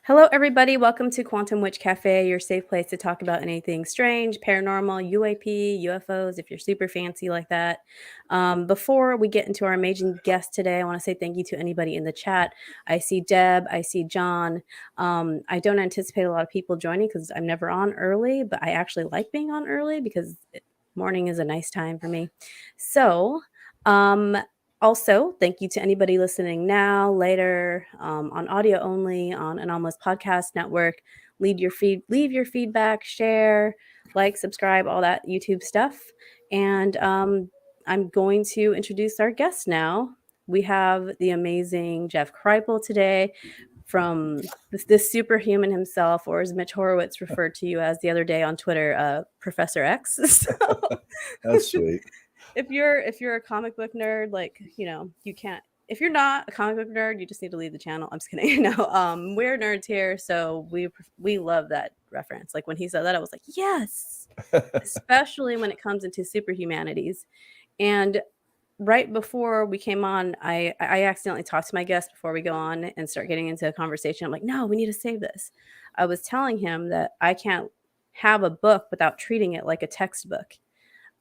Hello, everybody. Welcome to Quantum Witch Cafe, your safe place to talk about anything strange, paranormal, UAP, UFOs, if you're super fancy like that. Before we get into our amazing guest today, I want to say thank you to anybody in the chat. I see Deb, I see John. I don't anticipate a lot of people joining because I'm never on early, but I actually like being on early because morning is a nice time for me. So, um, also, thank you to anybody listening now, later, on audio only, on Anomalous Podcast Network. Leave your feedback, share, like, subscribe, all that YouTube stuff. And I'm going to introduce our guest now. We have the amazing Jeff Kripal today from this superhuman himself, or as Mitch Horowitz referred to you as the other day on Twitter, Professor X. So, That's sweet. if you're a comic book nerd, like, you can't. If you're not a comic book nerd, you just need to leave the channel. I'm just kidding. We're nerds here, so we love that reference. Like when he said that, I was like, yes, especially when it comes into superhumanities. And right before we came on, I accidentally talked to my guest before we go on and start getting into a conversation. I'm like, no, we need to save this. I was telling him that I can't have a book without treating it like a textbook.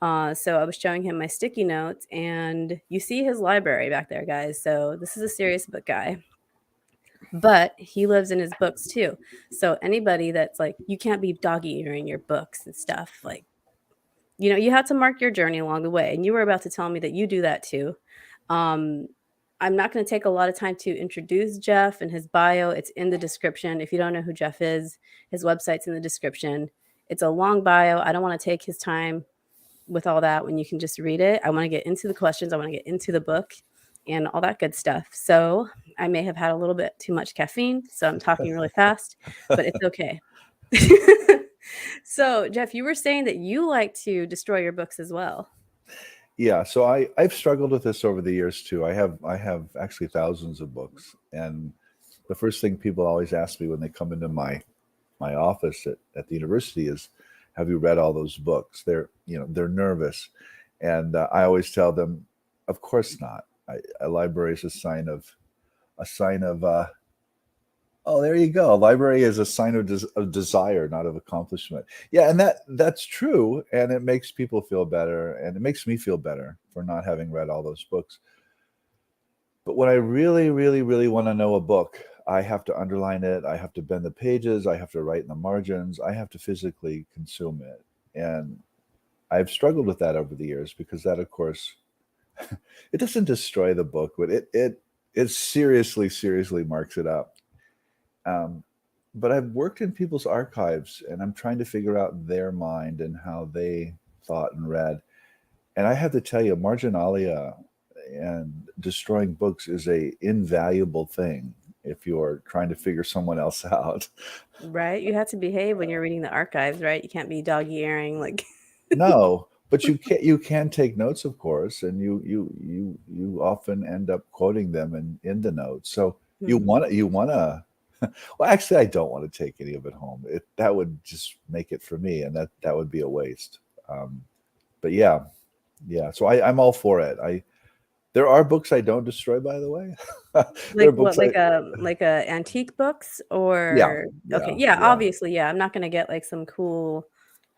So I was showing him my sticky notes, and you see his library back there, guys. So this is a serious book guy, but he lives in his books too. So anybody that's like, you can't be doggy earing your books and stuff, like, you have to mark your journey along the way. And you were about to tell me that you do that too. Um, I'm not going to take a lot of time to introduce Jeff and his bio. It's in the description. If you don't know who Jeff is, his website's in the description. It's a long bio. I don't want to take his time with all that when you can just read it. I want to get into the questions. I want to get into the book and all that good stuff. So I may have had a little bit too much caffeine, so I'm talking really fast, but it's okay. So, Jeff, you were saying that you like to destroy your books as well. Yeah, so I've struggled with this over the years too. I have actually thousands of books, and the first thing people always ask me when they come into my office at the university is, "Have you read all those books?" They're nervous, and I always tell them, "Of course not. A library is a sign of. Oh, there you go. A library is a sign of desire, not of accomplishment." Yeah, and that's true, and it makes people feel better, and it makes me feel better for not having read all those books. But when I really, really, really want to know a book, I have to underline it. I have to bend the pages. I have to write in the margins. I have to physically consume it, and I've struggled with that over the years because that, of course, it doesn't destroy the book, but it seriously, seriously marks it up. Um, but I've worked in people's archives, and I'm trying to figure out their mind and how they thought and read. And I have to tell you, marginalia and destroying books is a invaluable thing if you're trying to figure someone else out. Right? You have to behave when you're reading the archives, right? You can't be doggy earing like No, but you can take notes, of course, and you often end up quoting them in the notes. So you Mhm. want to you want to. Well, actually, I don't want to take any of it home. That would just make it for me, and that would be a waste. Um, but yeah, yeah. So I'm all for it. There are books I don't destroy, by the way. There Like are what? books Like a antique books yeah, or okay, yeah, yeah, yeah. obviously, yeah. I'm not gonna get like some cool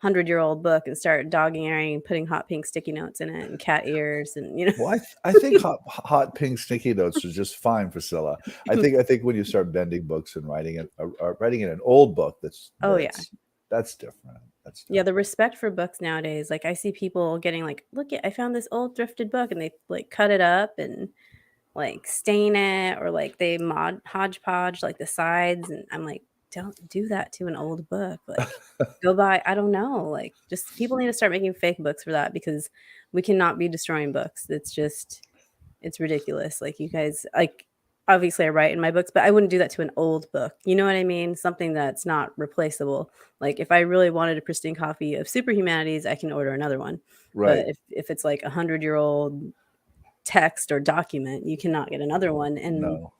100-year-old book and start dogging earing, putting hot pink sticky notes in it and cat ears and Well, I think hot pink sticky notes is just fine, Priscilla. I think when you start bending books and writing in an old book, that's Oh yeah. that's that's different. That's Yeah, different. the respect for books nowadays, like I see people getting like, look at I found this old thrifted book and they like cut it up and like stain it or like they mod hodgepodge like the sides and I'm like, don't do that to an old book. Like go buy, I don't know, like just people need to start making fake books for that because we cannot be destroying books. It's ridiculous. Like you guys like obviously I write in my books, but I wouldn't do that to an old book. You know what I mean? Something that's not replaceable. Like if I really wanted a pristine copy of Superhumanities, I can order another one. But Right. if it's like 100-year-old text or document, you cannot get another one. And No.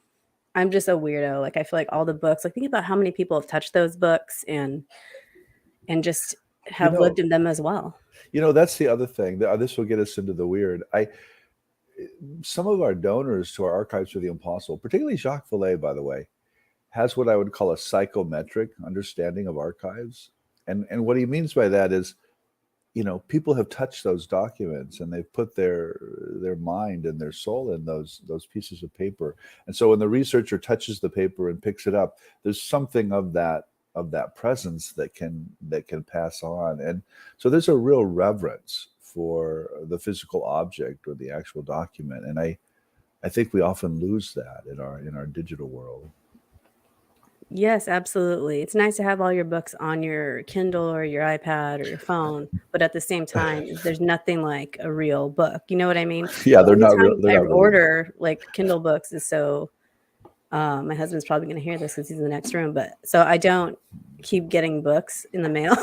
I'm just a weirdo. Like I feel like all the books, like think about how many people have touched those books and just You have lived know, in them as well. that's the other thing. This will get us into the weird. Some of our donors to our Archives of the Impossible, particularly Jacques Vallée, by the way, has what I would call a psychometric understanding of archives. And what he means by that is, people have touched those documents and they've put their mind and their soul in those pieces of paper. And so when the researcher touches the paper and picks it up, there's something of that presence that can pass on. And so there's a real reverence for the physical object or the actual document. And I think we often lose that in our digital world. Yes, absolutely. It's nice to have all your books on your Kindle or your iPad or your phone, but at the same time, there's nothing like a real book. You know what I mean? Yeah, The they're only not real. time They're I not really. order like Kindle books is so my husband's probably going to hear this because he's in the next room, but so I don't keep getting books in the mail.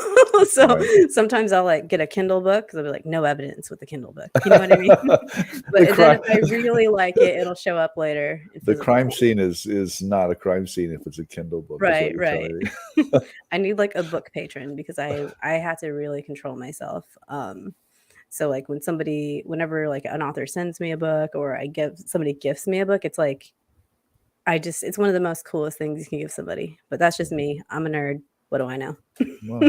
So Right. sometimes I'll like get a Kindle book because I'll be like, no evidence with the Kindle book. You know what I mean? The But then if crime, I really like it, it'll show up later in the physical crime form. scene is not a crime scene if it's a Kindle book, is what Right, you're right. telling me. I need like a book patron because I had to really control myself. So like whenever like an author sends me a book or somebody gifts me a book, it's like it's one of the most coolest things you can give somebody. But that's just me. I'm a nerd. What do I know? Well,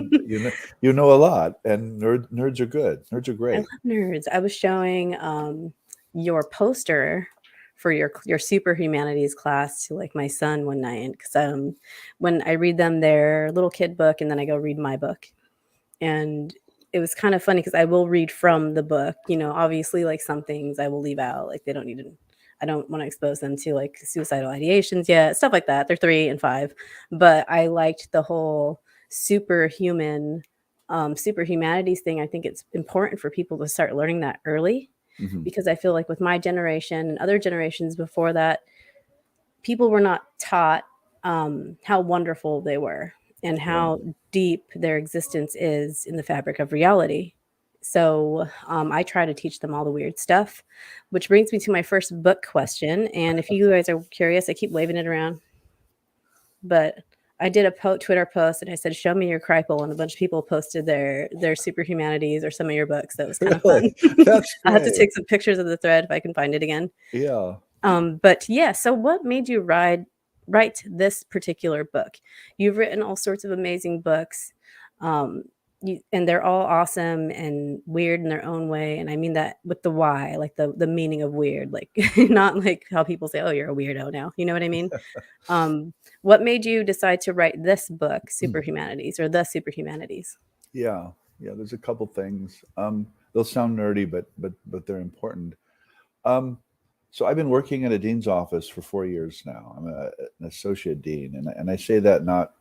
you know a lot, and nerds are good. Nerds are I great. love nerds. I was showing your poster for your Superhumanities class to like my son one night because when I read them their little kid book and then I go read my book, and it was kind of funny because I will read from the book. Obviously like some things I will leave out, like they don't need to. I don't want to expose them to like suicidal ideations yet, stuff like that. They're 3 and 5, but I liked the whole superhumanities thing. I think it's important for people to start learning that early Hmm. because I feel like with my generation and other generations before that, people were not taught how wonderful they were and Right. how deep their existence is in the fabric of reality. So I try to teach them all the weird stuff, which brings me to my first book question. And if you guys are curious, I keep waving it around, but I did a Twitter post and I said, "Show me your Kripal," and a bunch of people posted their Superhumanities or some of your books. That was kind of fun. Really, that's I have to great. take some pictures of the thread if I can find it again. Yeah. But yeah, so what made you write this particular book? You've written all sorts of amazing books, um, and they're all awesome and weird in their own way. And I mean that with the why, like the meaning of weird, like not like how people say, "Oh, you're a weirdo now." You know what I mean? What made you decide to write this book, Superhumanities, or the Superhumanities? Yeah. Yeah. There's a couple things. They'll sound nerdy, but they're important. Um, so I've been working at a dean's office for 4 years now. I'm an associate dean, and I say that not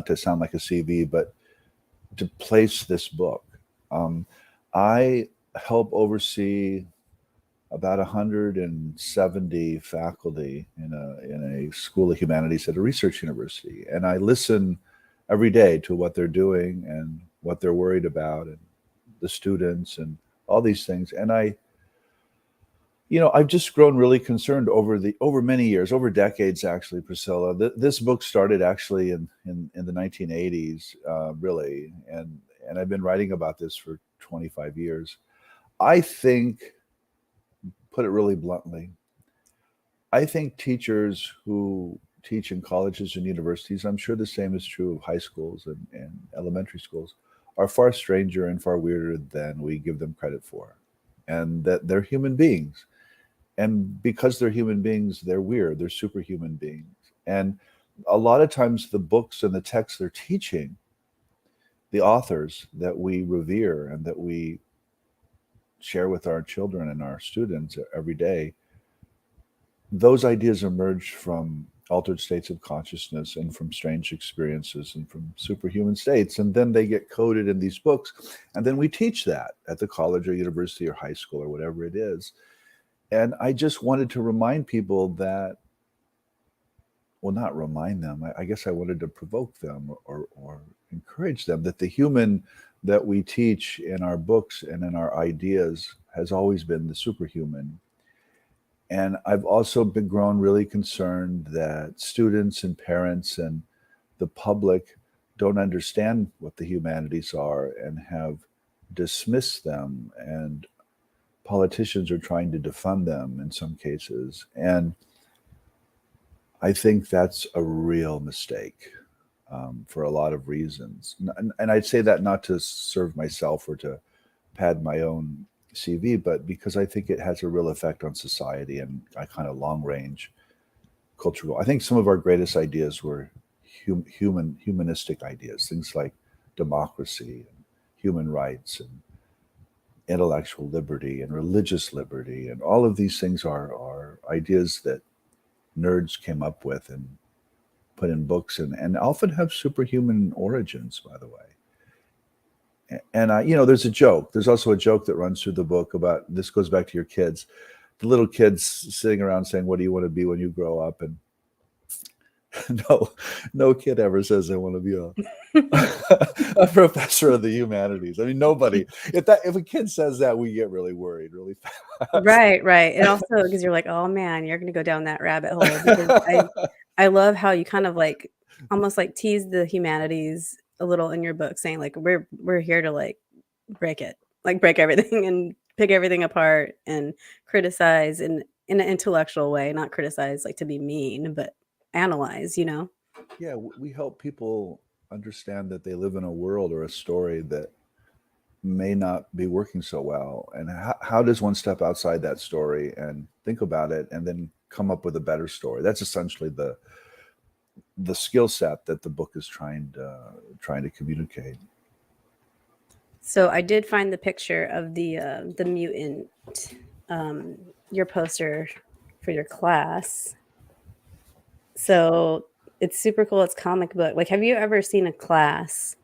to sound like a CV, but to place this book. Um, I help oversee about 170 faculty in a School of Humanities at a research university, and I listen every day to what they're doing and what they're worried about, and the students and all these things. And I've just grown really concerned over many years, over decades, actually, Priscilla. This book started actually in the 1980s, really, and I've been writing about this for 25 years. I think, put it really bluntly, I think teachers who teach in colleges and universities, I'm sure the same is true of high schools and elementary schools, are far stranger and far weirder than we give them credit for, and that they're human beings. And because they're human beings, they're weird. They're superhuman beings. And a lot of times, the books and the texts they're teaching, the authors that we revere and that we share with our children and our students every day, those ideas emerge from altered states of consciousness and from strange experiences and from superhuman states. And then they get coded in these books. And then we teach that at the college or university or high school or whatever it is. And I just wanted to remind people that, well, not remind them, I guess I wanted to provoke them or encourage them that the human that we teach in our books and in our ideas has always been the superhuman. And I've also been grown really concerned that students and parents and the public don't understand what the humanities are and have dismissed them, and politicians are trying to defund them in some cases. And I think that's a real mistake for a lot of reasons. And I'd say that not to serve myself or to pad my own CV, but because I think it has a real effect on society and a kind of long range cultural. I think some of our greatest ideas were humanistic ideas, things like democracy and human rights and intellectual liberty and religious liberty. And all of these things are ideas that nerds came up with and put in books and often have superhuman origins, by the way. And there's a joke. There's also a joke that runs through the book about this. Goes back to your kids, the little kids sitting around saying, "What do you want to be when you grow up?" And no kid ever says they want to be a professor of the humanities. I mean, nobody. If a kid says that, we get really worried really fast. Right. And also because you're like, oh man, you're gonna go down that rabbit hole. Because I love how you kind of like almost like tease the humanities a little in your book, saying like we're here to like break everything and pick everything apart and criticize in an intellectual way, not criticize like to be mean, but analyze, Yeah, we help people understand that they live in a world or a story that may not be working so well. And how does one step outside that story and think about it and then come up with a better story? That's essentially the skill set that the book is trying to communicate. So I did find the picture of the mutant, your poster for your class. So it's super cool. It's comic book. Like, have you ever seen a class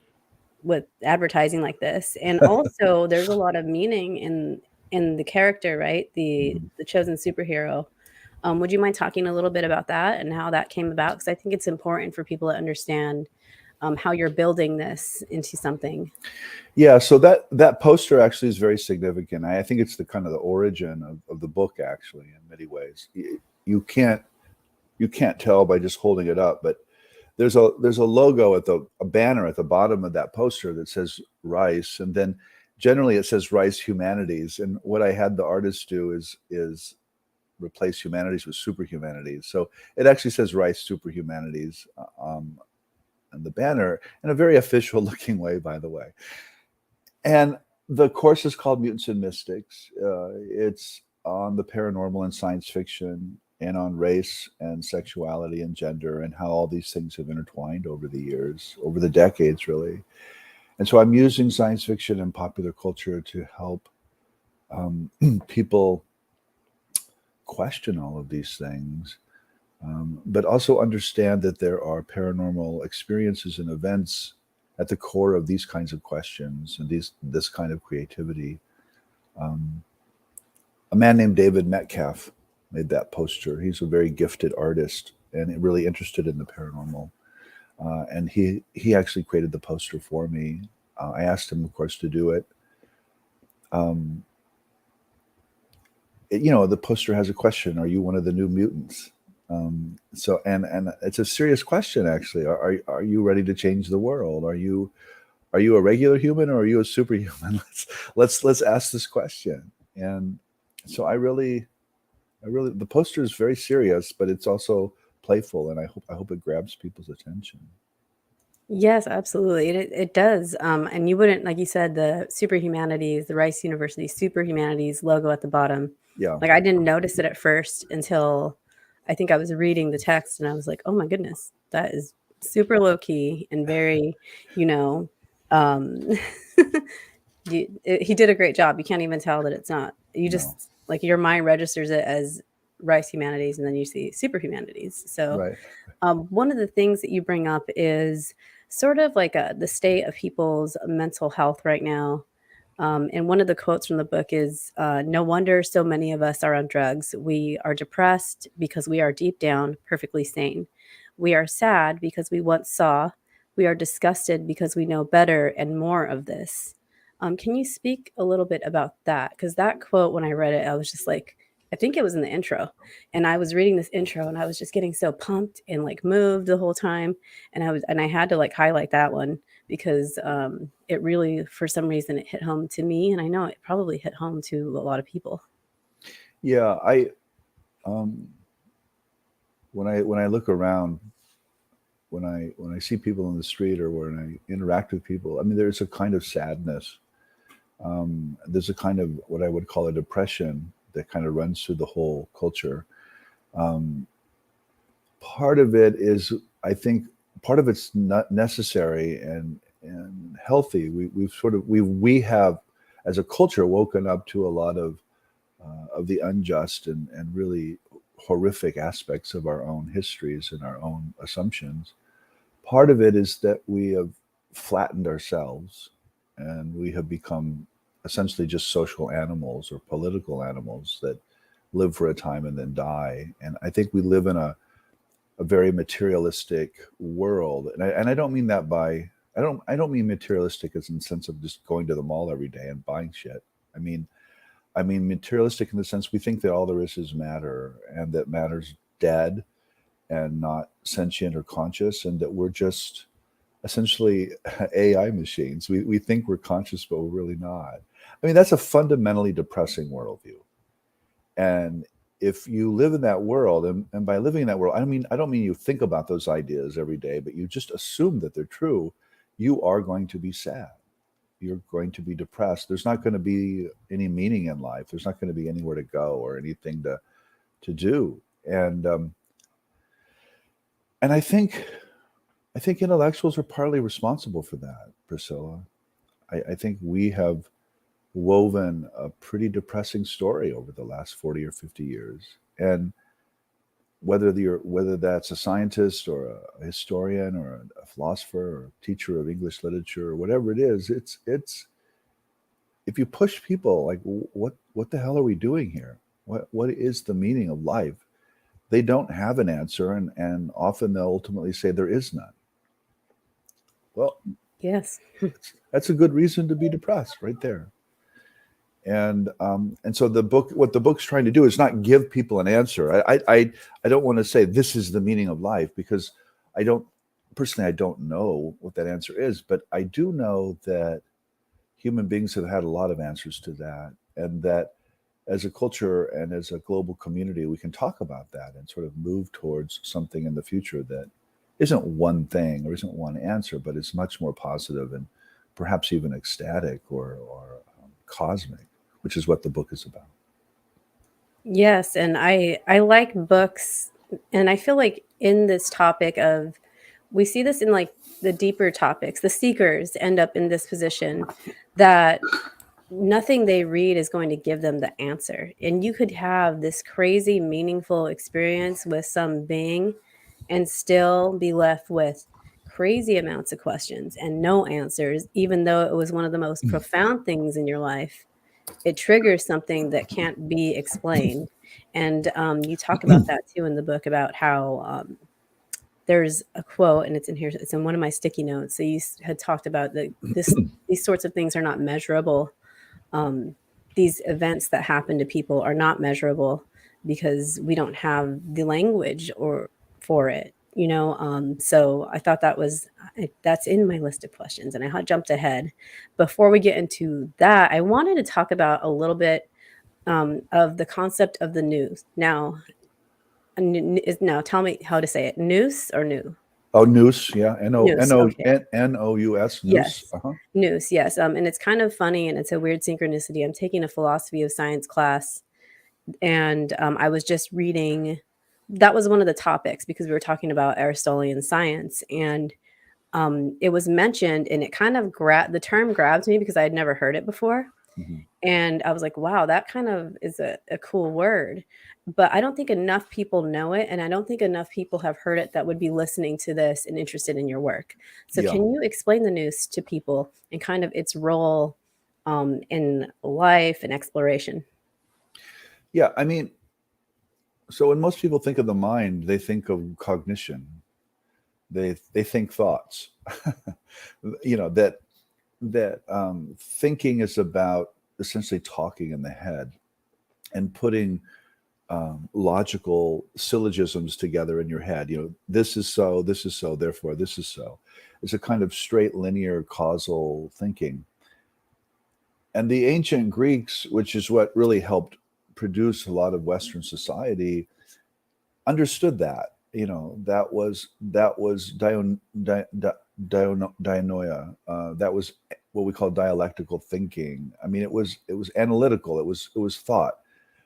with advertising like this? And also, there's a lot of meaning in the character, right? The chosen superhero. Would you mind talking a little bit about that and how that came about? Because I think it's important for people to understand how you're building this into something. Yeah, so that poster actually is very significant. I think it's the kind of the origin of the book, actually, in many ways. You can't tell by just holding it up, but there's a logo a banner at the bottom of that poster that says Rice, and then generally it says Rice Humanities. And what I had the artist do is replace humanities with superhumanities. So it actually says Rice Superhumanities on the banner in a very official looking way, by the way. And the course is called Mutants and Mystics. It's on the paranormal and science fiction and on race and sexuality and gender and how all these things have intertwined over the years, over the decades, really. And so I'm using science fiction and popular culture to help people question all of these things, but also understand that there are paranormal experiences and events at the core of these kinds of questions and this kind of creativity. A man named David Metcalf made that poster. He's a very gifted artist and really interested in the paranormal. And he actually created the poster for me. I asked him, of course, to do it. The poster has a question: "Are you one of the new mutants?" So it's a serious question, actually. Are you ready to change the world? Are you a regular human or are you a superhuman? Let's ask this question. And so I really, the poster is very serious, but it's also playful, and I hope it grabs people's attention. Yes, absolutely. It does. And you wouldn't, like you said, the Superhumanities, the Rice University Superhumanities logo at the bottom. Yeah. Like I didn't notice it at first until I think I was reading the text and I was like, oh my goodness, that is super low key and very, um, he did a great job. You can't even tell that it's not. You just No. like your mind registers it as Rice Humanities and then you see Superhumanities. So Right. one of the things that you bring up is sort of like the state of people's mental health right now. And one of the quotes from the book is no wonder so many of us are on drugs. We are depressed because we are deep down perfectly sane. We are sad because we once saw. We are disgusted because we know better and more of this. Can you speak a little bit about that? Because that quote, when I read it, I was just like, I think it was in the intro. And I was reading this intro and I was just getting so pumped and like moved the whole time. And I had to like highlight that one because it really, for some reason, it hit home to me. And I know it probably hit home to a lot of people. Yeah. Um, when I look around, when I see people in the street or when I interact with people, I mean, there's a kind of sadness. There's a kind of what I would call a depression that kind of runs through the whole culture. Um, Part of it is, I think, part of it's not necessary and healthy. We have, as a culture, woken up to a lot of the unjust and really horrific aspects of our own histories and our own assumptions. Part of it is that we have flattened ourselves and we have become essentially just social animals or political animals that live for a time and then die. And I think we live in a very materialistic world. And I don't mean that by, I don't mean materialistic as in the sense of just going to the mall every day and buying shit. I mean, I mean materialistic in the sense we think that all there is matter and that matter's dead and not sentient or conscious, and that we're just essentially AI machines. We think we're conscious, but we're really not. I mean, that's a fundamentally depressing worldview. And if you live in that world, and by living in that world, I don't mean you think about those ideas every day, but you just assume that they're true, you are going to be sad. You're going to be depressed. There's not going to be any meaning in life. There's not going to be anywhere to go or anything to do. And I think intellectuals are partly responsible for that, Priscilla. I think we have woven a pretty depressing story over the last 40 or 50 years. And whether that's a scientist or a historian or a philosopher or a teacher of English literature or whatever it is, it's if you push people like what the hell are we doing here? What is the meaning of life? They don't have an answer, and often they'll ultimately say there is none. Well, Yes. that's a good reason to be depressed right there. And so what the book's trying to do is not give people an answer. I don't want to say this is the meaning of life, because I don't personally, I don't know what that answer is, but I do know that human beings have had a lot of answers to that, and that as a culture and as a global community, we can talk about that and sort of move towards something in the future that isn't one thing or isn't one answer, but is much more positive and perhaps even ecstatic or cosmic, which is what the book is about. Yes, and I like books, and I feel like in this topic of, we see this in like the deeper topics, the seekers end up in this position that nothing they read is going to give them the answer. And you could have this crazy meaningful experience with some being and still be left with crazy amounts of questions and no answers, even though it was one of the most profound things in your life. It triggers something that can't be explained. And you talk about that too in the book, about how there's a quote, and it's in here, it's in one of my sticky notes. So you had talked about these sorts of things are not measurable. um, these events that happen to people are not measurable because we don't have the language or for it, so I thought that's in my list of questions, and I jumped ahead. Before we get into that, I wanted to talk about a little bit of the concept of the news. Now tell me how to say it. Noose or new? Oh, noose, yeah, Noose, okay. Nous, noose. Yes. Uh-huh. Noose, yes. And it's kind of funny, and it's a weird synchronicity. I'm taking a philosophy of science class, and I was just reading. That was one of the topics because we were talking about Aristotelian science, and it was mentioned, and it kind of the term grabbed me because I had never heard it before. Mhm. And I was like, wow, that kind of is a cool word. But I don't think enough people know it. And I don't think enough people have heard it that would be listening to this and interested in your work. So, Yeah, can you explain the noose to people and kind of its role in life and exploration? yeah. I mean, so when most people think of the mind, they think of cognition. They think thoughts. That thinking is about essentially talking in the head and putting logical syllogisms together in your head. This is so, therefore this is so. It's a kind of straight linear causal thinking. And the ancient Greeks, which is what really helped produce a lot of Western society, understood that. that was dianoia. That was what we call dialectical thinking. I mean, it was analytical. It was thought.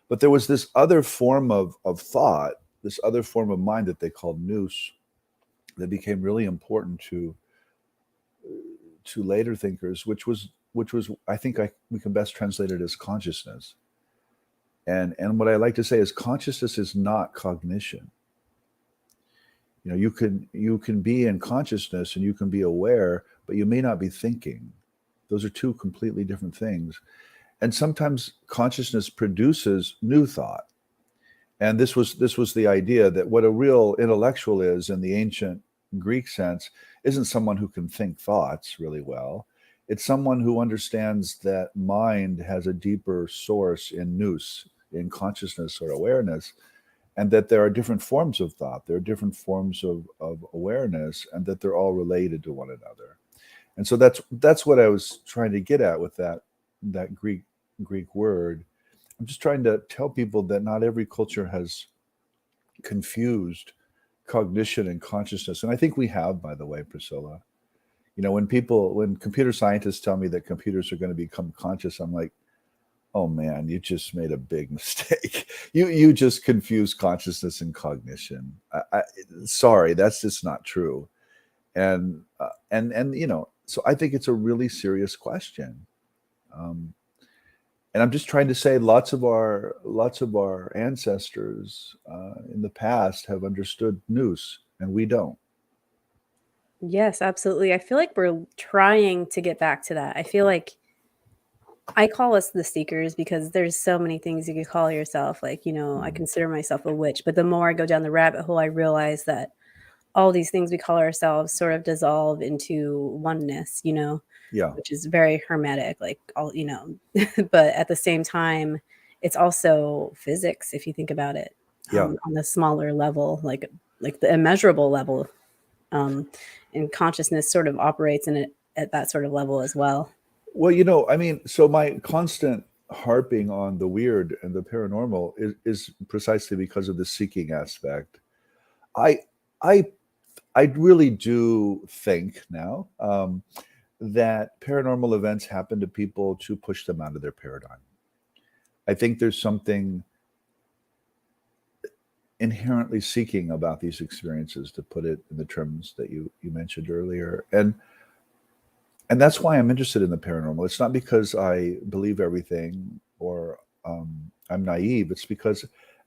But there was this other form of thought, this other form of mind that they called nous, that became really important to later thinkers, which was I think we can best translate it as consciousness. And what I like to say is consciousness is not cognition. You can be in consciousness and you can be aware, but you may not be thinking. Those are two completely different things. And sometimes consciousness produces new thought. And this was the idea that what a real intellectual is in the ancient Greek sense isn't someone who can think thoughts really well. It's someone who understands that mind has a deeper source in nous, in consciousness or awareness, and that there are different forms of thought, there are different forms of awareness, and that they're all related to one another. And so that's what I was trying to get at with that Greek word. I'm just trying to tell people that not every culture has confused cognition and consciousness. And I think we have, by the way, Priscilla. When computer scientists tell me that computers are going to become conscious, I'm like, oh man, you just made a big mistake. You just confused consciousness and cognition. Sorry, that's just not true. And so I think it's a really serious question. Um, and I'm just trying to say, lots of our ancestors in the past have understood nous, and we don't. Yes, absolutely. I feel like we're trying to get back to that. I feel like I call us the seekers because there's so many things you could call yourself. Like, I Mm. consider myself a witch, but the more I go down the rabbit hole, I realize that all these things we call ourselves sort of dissolve into oneness, Yeah, which is very hermetic, like but at the same time, it's also physics if you think about it, yeah. on the smaller level, like the immeasurable level, um, and consciousness sort of operates in it at that sort of level as well. Well, I mean, so my constant harping on the weird and the paranormal is precisely because of the seeking aspect. I, I, I really do think now that paranormal events happen to people to push them out of their paradigm. I think there's something inherently seeking about these experiences, to put it in the terms that you mentioned earlier. And that's why I'm interested in the paranormal. It's not because I believe everything or I'm naive. It's because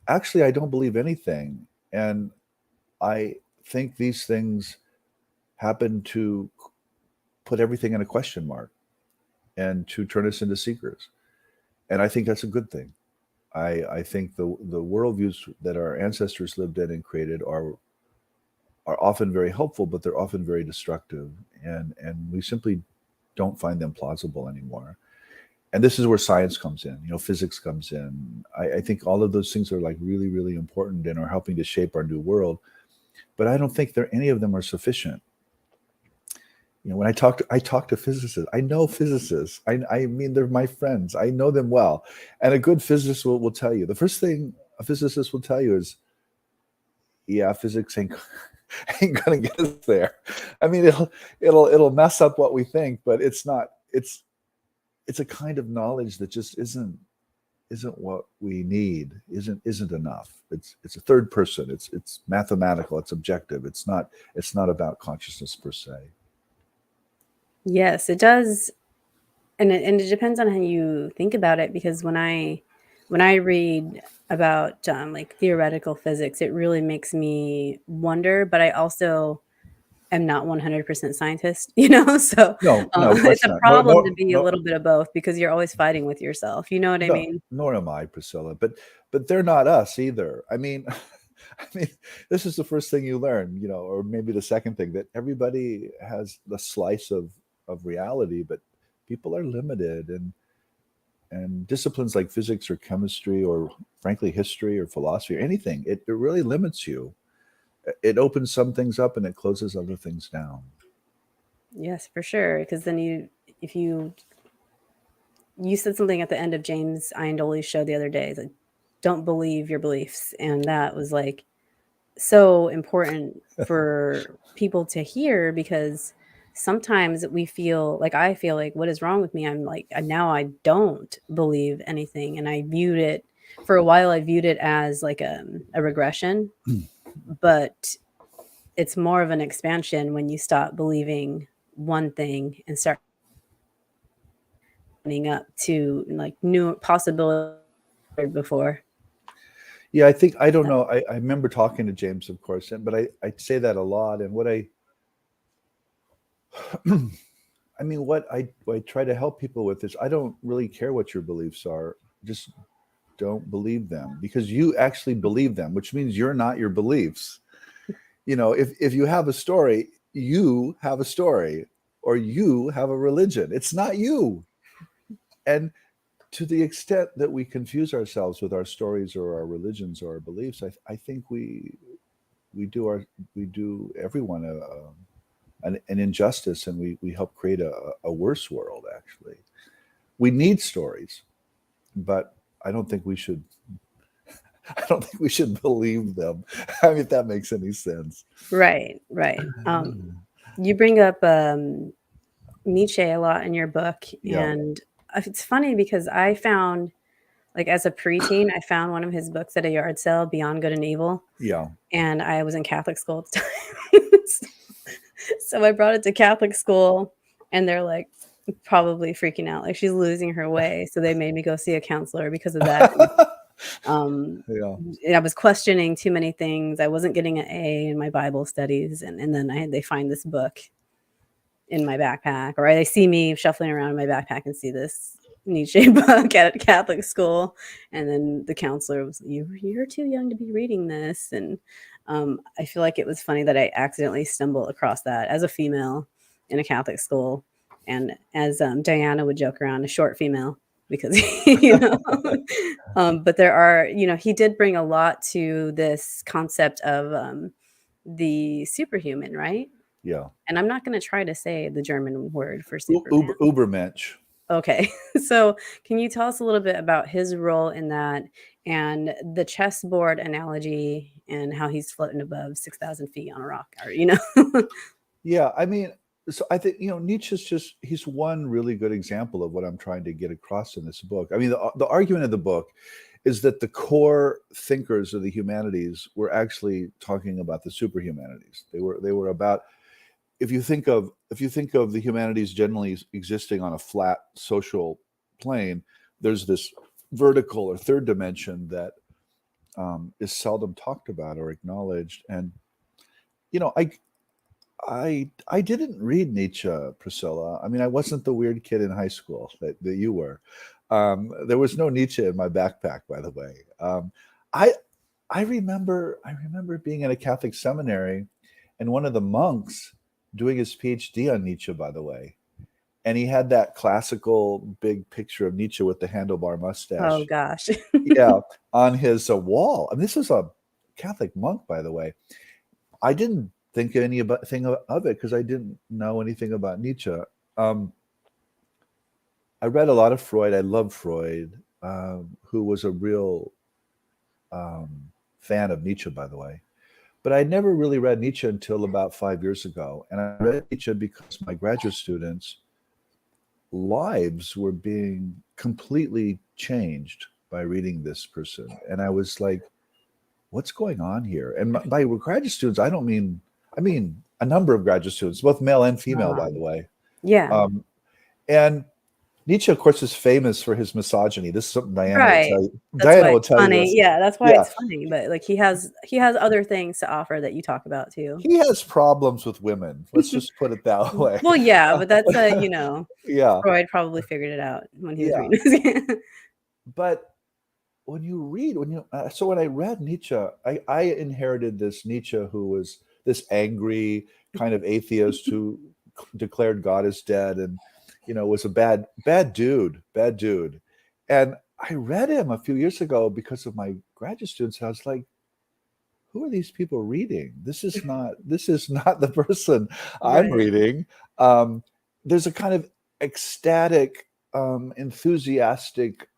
actually I don't believe anything, and I think these things happen to put everything in a question mark and to turn us into seekers. And I think that's a good thing. I think the worldviews that our ancestors lived in and created are often very helpful, but they're often very destructive, and we simply don't find them plausible anymore. And this is where science comes in, physics comes in. I think all of those things are like really, really important and are helping to shape our new world. But I don't think any of them are sufficient. When I talk to physicists, I know physicists. I mean, they're my friends. I know them well. And a good physicist will tell you, the first thing a physicist will tell you is, yeah, physics ain't gonna get us there. I mean, it'll mess up what we think, but it's a kind of knowledge that just isn't what we need, isn't enough. It's a third person. It's mathematical. It's objective. It's not about consciousness per se. Yes, it does, and it depends on how you think about it. Because when I read about like theoretical physics, it really makes me wonder. But I also am not 100% scientist, so No, no, of it's course a not. Nor problem to nor be a no little bit of both because you're always fighting with yourself. You know what I no mean? nor am I, Priscilla. But they're not us either. I mean, I mean, this is the first thing you learn, or maybe the second thing, that everybody has the slice of reality, but people are limited, and disciplines like physics or chemistry or frankly history or philosophy or anything, it really limits you. It opens some things up and it closes other things down. Yes, for sure. Because then if you said something at the end of James Iandoli's show the other day, like, don't believe your beliefs, and that was like so important for people to hear, because sometimes we feel like, I feel like, what is wrong with me? I'm like, now I don't believe anything. And I viewed it for a while, I viewed it as like a regression, but it's more of an expansion when you stop believing one thing and start opening up to like new possibilities before. Yeah, I think, I don't know. I remember talking to James, of course, but I say that a lot. And what I mean, what I try to help people with is, I don't really care what your beliefs are. Just don't believe them, because you actually believe them, which means you're not your beliefs. If you have a story, you have a story, or you have a religion. It's not you. And to the extent that we confuse ourselves with our stories or our religions or our beliefs, I think we do everyone an injustice, and we help create a worse world. Actually, we need stories, but I don't think we should. I don't think we should believe them. I mean, if that makes any sense. Right, right. You bring up Nietzsche a lot in your book, Yeah, and it's funny because I found, like, as a preteen, I found one of his books at a yard sale, Beyond Good and Evil, yeah. and I was in Catholic school at the time. So I brought it to Catholic school, and they're like probably freaking out, like she's losing her way. So they made me go see a counselor because of that. Um, Yeah. I was questioning too many things. I wasn't getting an A in my Bible studies, and then they find this book in my backpack, or they see me shuffling around in my backpack and see this Nietzsche book at Catholic school, and then the counselor was, "You're too young to be reading this." And I feel like it was funny that I accidentally stumbled across that as a female in a Catholic school, and as Diana would joke around, a short female, because you know. But there are, he did bring a lot to this concept of the superhuman, right? Yeah. And I'm not going to try to say the German word for Superman. Ubermensch. Okay. So, can you tell us a little bit about his role in that, and the chessboard analogy, and how he's floating above 6,000 feet on a rock? Or, Yeah, I mean, so I think, Nietzsche's he's one really good example of what I'm trying to get across in this book. I mean, the argument of the book is that the core thinkers of the humanities were actually talking about the superhumanities. They were about, if you think of the humanities generally existing on a flat social plane, there's this vertical or third dimension that is seldom talked about or acknowledged. And you know, I didn't read Nietzsche, Priscilla. I mean, I wasn't the weird kid in high school that you were. There was no Nietzsche in my backpack, by the way. I I remember being in a Catholic seminary, and one of the monks doing his PhD on Nietzsche, by the way, and he had that classical big picture of Nietzsche with the handlebar oh mustache. gosh. Yeah, on his wall. And this was a Catholic monk, by the way. I didn't think anything of it because I didn't know anything about Nietzsche. Um, I read a lot of Freud. I love Freud, who was a real fan of Nietzsche, by the way. But I never really read Nietzsche until about 5 years ago. And I read Nietzsche because my graduate students' lives were being completely changed by reading this person. And I was like, what's going on here? And by graduate students, I mean a number of graduate students, both male and female, by the way. Yeah. Um, and Nietzsche, of course, is famous for his misogyny. This is something Diana will Right. tell you. That's Diana why will it's tell you funny. this. Yeah, that's why Yeah, it's funny. But like he has other things to offer that you talk about too. he has problems with women. Let's just put it that way. Well, yeah, but that's Yeah, Freud probably figured it out when he was yeah. reading this. But when I read Nietzsche, I inherited this Nietzsche who was this angry kind of atheist who declared God is dead, and was a bad dude. And I read him a few years ago because of my graduate students. And I was like, who are these people reading? This is not the person I'm Right. reading. There's a kind of ecstatic, enthusiastic,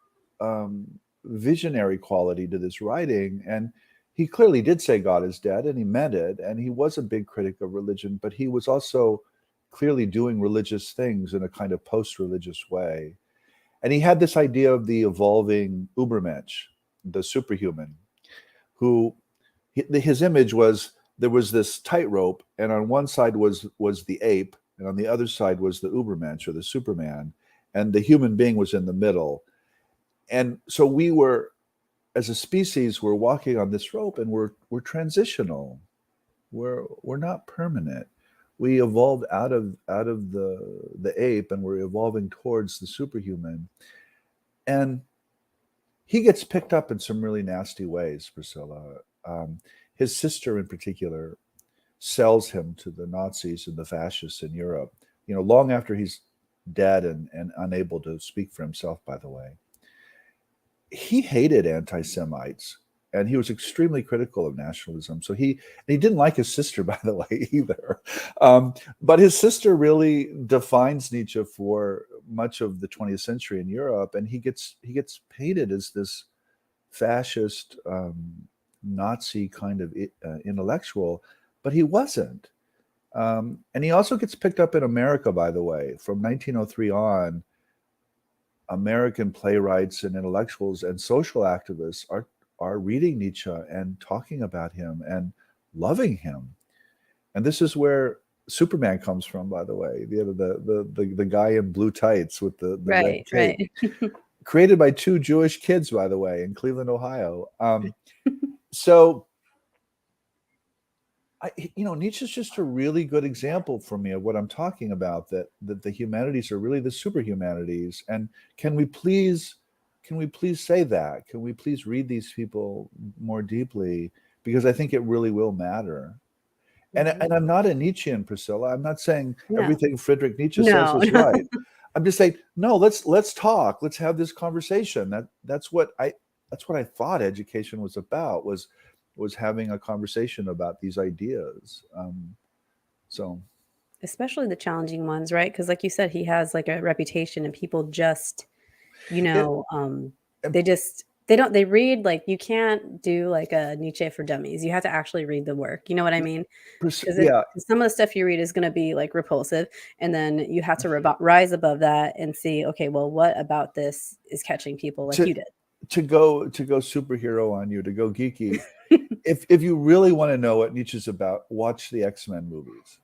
visionary quality to this writing, and he clearly did say God is dead, and he meant it, and he was a big critic of religion, but he was also clearly doing religious things in a kind of post-religious way. And he had this idea of the evolving Ubermensch, the superhuman, who his image was, there was this tightrope, and on one side was the ape, and on the other side was the Ubermensch, or the Superman, and the human being was in the middle. And so we were, as a species, we're walking on this rope, and we're transitional. We're not permanent. We evolved out of the ape, and we're evolving towards the superhuman. And he gets picked up in some really nasty ways, Priscilla. His sister, in particular, sells him to the Nazis and the fascists in Europe. Long after he's dead and unable to speak for himself, by the way. He hated anti-Semites, and he was extremely critical of nationalism. So he didn't like his sister, by the way, either. But his sister really defines Nietzsche for much of the 20th century in Europe, and he gets painted as this fascist, Nazi kind of intellectual, but he wasn't. And he also gets picked up in America, by the way, from 1903 on. American playwrights and intellectuals and social activists are reading Nietzsche and talking about him and loving him. And this is where Superman comes from, by the way. The guy in blue tights with the red cape. Right. Created by two Jewish kids, by the way, in Cleveland, Ohio. So Nietzsche's just a really good example for me of what I'm talking about, that the humanities are really the superhumanities. And can we please say that? Can we please read these people more deeply? Because I think it really will matter. And I'm not a Nietzschean, Priscilla. I'm not saying everything Friedrich Nietzsche says is right. I'm just saying, no, let's talk. Let's have this conversation. That's what I thought education was about, was having a conversation about these ideas. So especially the challenging ones, right? Because like you said, he has like a reputation, and people just, they read, like, you can't do like a Nietzsche for dummies. You have to actually read the work. You know what I mean? Because some of the stuff you read is going to be like repulsive, and then you have to rise above that and see, okay, well, what about this is catching people like you did? To go superhero on you, to go geeky. If you really want to know what Nietzsche's about, watch the X-Men movies.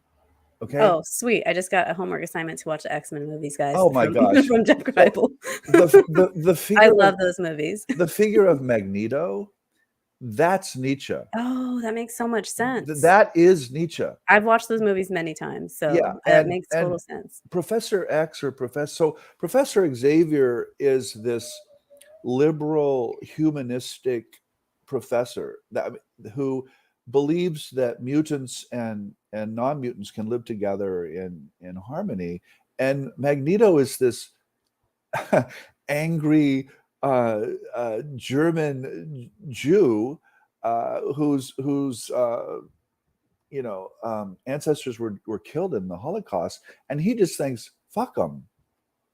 Okay. Oh, sweet! I just got a homework assignment to watch the X-Men movies, guys. Oh my gosh! From Jeff Kripal. The figure. I love those movies. The figure of Magneto, that's Nietzsche. Oh, that makes so much sense. That is Nietzsche. I've watched those movies many times, so that makes total sense. Professor X, or Professor Xavier, is this liberal humanistic professor who believes that mutants and non-mutants can live together in harmony. And Magneto is this angry German Jew whose ancestors were killed in the Holocaust, and he just thinks, fuck them.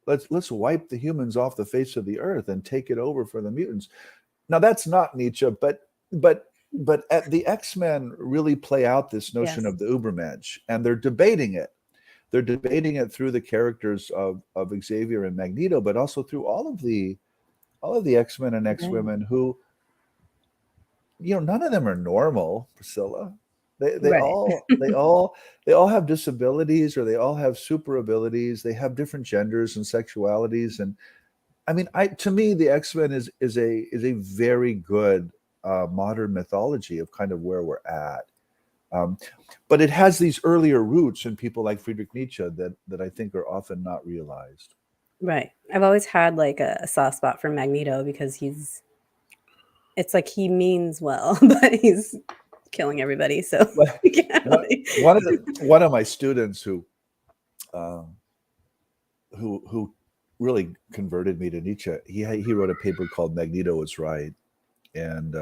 Let's wipe the humans off the face of the earth and take it over for the mutants. Now that's not Nietzsche, but the X-Men really play out this notion of the Ubermensch, and they're debating it. They're debating it through the characters of Xavier and Magneto, but also through all of the X-Men and X-Women who, none of them are normal, Priscilla. They all have disabilities, or they all have super abilities. They have different genders and sexualities. And I mean, to me, the X-Men is a very good modern mythology of kind of where we're at. But it has these earlier roots in people like Friedrich Nietzsche that I think are often not realized. Right. I've always had like a soft spot for Magneto, because it's like he means well, but he's killing everybody. So one of my students who really converted me to Nietzsche, he wrote a paper called "Magneto is Right," and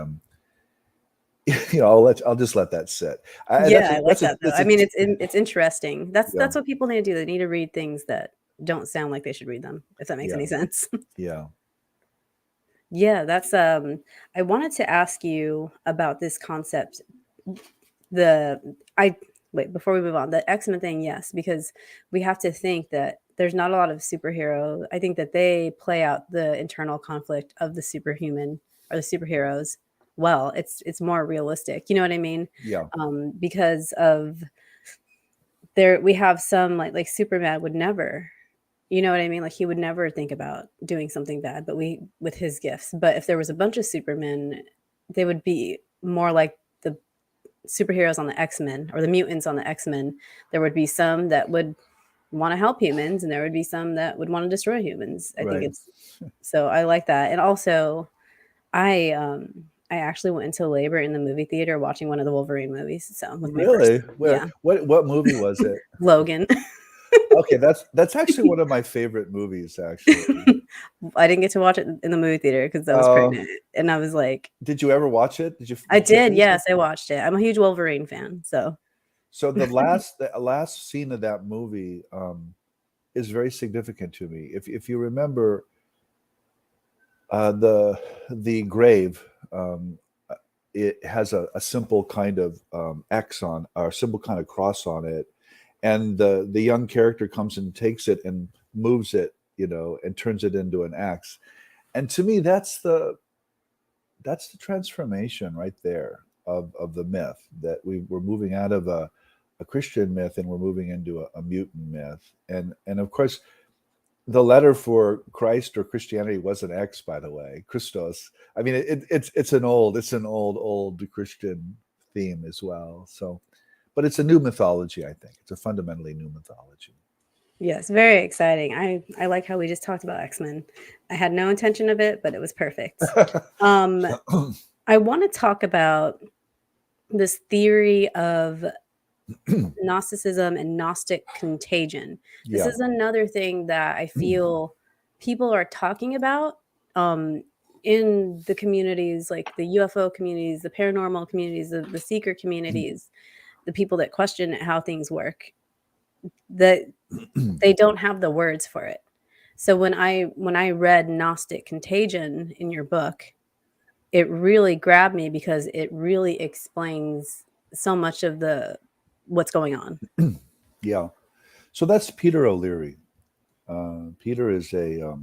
I'll just let that sit. I like that though. I mean, it's interesting. That's what people need to do. They need to read things that don't sound like they should read them, if that makes any sense. Yeah. Yeah, that's I wanted to ask you about this concept. The I Wait, before we move on, the X-Men thing, yes, because we have to think that there's not a lot of superhero. I think that they play out the internal conflict of the superhuman or the superheroes well. It's more realistic. You know what I mean? Yeah, Because of there we have some like Superman would never, you know what I mean? Like he would never think about doing something bad, but we with his gifts. But if there was a bunch of Supermen, they would be more like the superheroes on the X-Men or the mutants on the X-Men. There would be some that would want to help humans and there would be some that would want to destroy humans. I think right. it's so I like that. And also I actually went into labor in the movie theater watching one of the Wolverine movies. So with my first, Really? Where? yeah, What movie was it? Logan. Okay, that's actually one of my favorite movies. Actually, I didn't get to watch it in the movie theater because I was uh, pregnant, and I was like, did you ever watch it? Did you I did you did, finish yes, it? I watched it. I'm a huge Wolverine fan, so So the last scene of that movie is very significant to me. If you remember, the grave, it has a simple kind of X on, or a simple kind of cross on it, and the young character comes and takes it and moves it, and turns it into an X. And to me, that's the transformation right there of the myth, that we're moving out of a Christian myth and we're moving into a mutant myth. And of course, the letter for Christ or Christianity was an X, by the way, Christos. I mean, it's an old Christian theme as well. So, but it's a new mythology. I think it's a fundamentally new mythology. yes, very exciting. I like how we just talked about X-Men. I had no intention of it, but it was perfect. Um, I want to talk about this theory of Gnosticism and Gnostic contagion. This Yeah. is another thing that I feel people are talking about in the communities, like the UFO communities, the paranormal communities, the seeker communities, the people that question how things work. That they don't have the words for it. So when I read Gnostic contagion in your book, it really grabbed me because it really explains so much of the what's going on. Yeah. So that's Peter O'Leary. Peter is a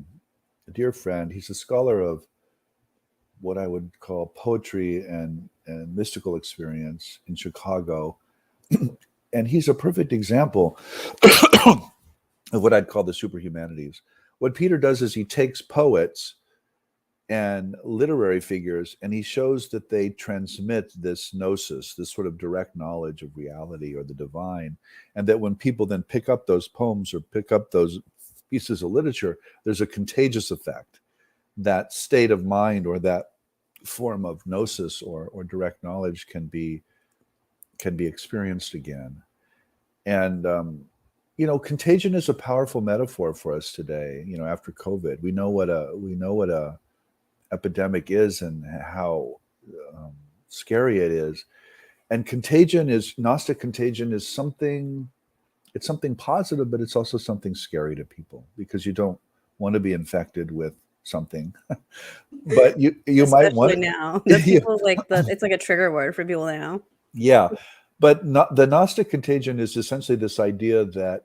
dear friend. He's a scholar of what I would call poetry and mystical experience in Chicago. And he's a perfect example of what I'd call the superhumanities. What Peter does is he takes poets and literary figures and he shows that they transmit this gnosis, this sort of direct knowledge of reality or the divine. And that when people then pick up those poems or pick up those pieces of literature, there's a contagious effect. That state of mind or that form of gnosis or direct knowledge can be experienced again. And contagion is a powerful metaphor for us today. After COVID, we know what a epidemic is and how um, scary it is. And Gnostic contagion is something. It's something positive, but it's also something scary to people because you don't want to be infected with something. But you might Especially want now that to. people like it's like a trigger word for people now. Yeah, but not, the Gnostic contagion is essentially this idea that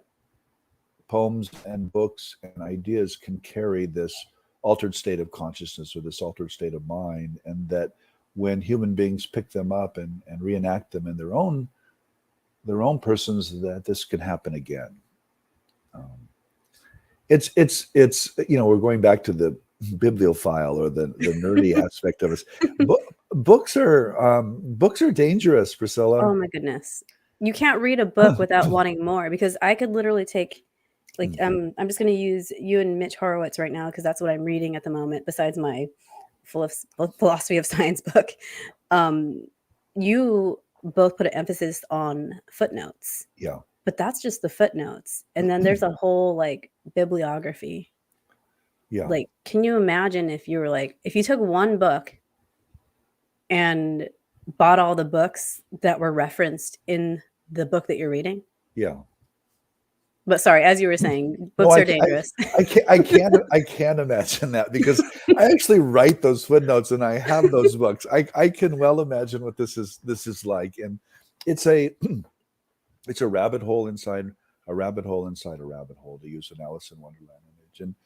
poems and books and ideas can carry this altered state of consciousness or this altered state of mind, and that when human beings pick them up and reenact them in their own persons, that this can happen again. Um, it's we're going back to the bibliophile or the nerdy aspect of us. Books are dangerous, Priscilla. Oh my goodness. You can't read a book without wanting more because I could literally take like I'm just going to use you and Mitch Horowitz right now because that's what I'm reading at the moment besides my philosophy of science book. Um you both put an emphasis on footnotes, Yeah, but that's just the footnotes. And then there's a whole like bibliography. yeah, Like can you imagine if you were like if you took one book and bought all the books that were referenced in the book that you're reading? yeah. But sorry, as you were saying, No, books are dangerous. I can't imagine that, because I actually write those footnotes and I have those books. I can well imagine what this is like, and it's a it's a rabbit hole inside a rabbit hole inside a rabbit hole, to use an Alice in Wonderland image.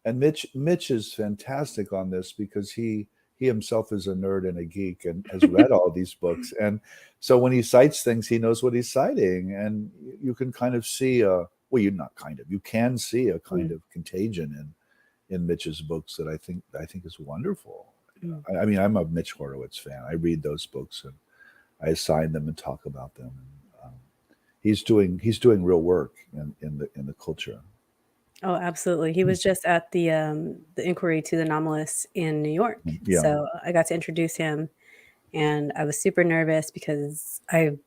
And Mitch is fantastic on this, because he himself is a nerd and a geek and has read all these books, and so when he cites things, he knows what he's citing, and you can kind of see well, you can see a kind of contagion in Mitch's books that I think is wonderful. I mean, I'm a Mitch Horowitz fan. I read those books and I assign them and talk about them. He's doing real work in the culture. Oh, absolutely. He was just at the Inquiry to the Anomalous in New York. Yeah. So I got to introduce him, and I was super nervous because I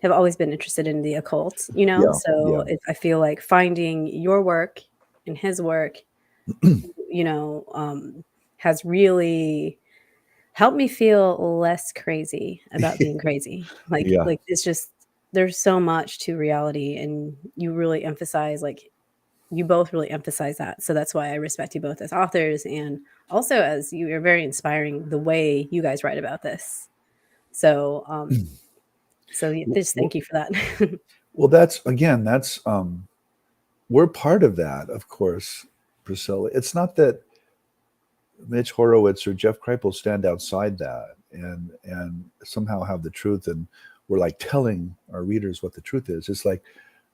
have always been interested in the occult, you know? Yeah, So yeah. I feel like finding your work and his work, you know, has really helped me feel less crazy about being crazy. Yeah. Like it's just, there's so much to reality, and you really emphasize, like, you both really emphasize that. So that's why I respect you both as authors, and also as you are very inspiring the way you guys write about this. So, just thank you for that. Well, that's we're part of that, of course, Priscilla. It's not that Mitch Horowitz or Jeff Kripal stand outside that and somehow have the truth, and we're like telling our readers what the truth is. It's like,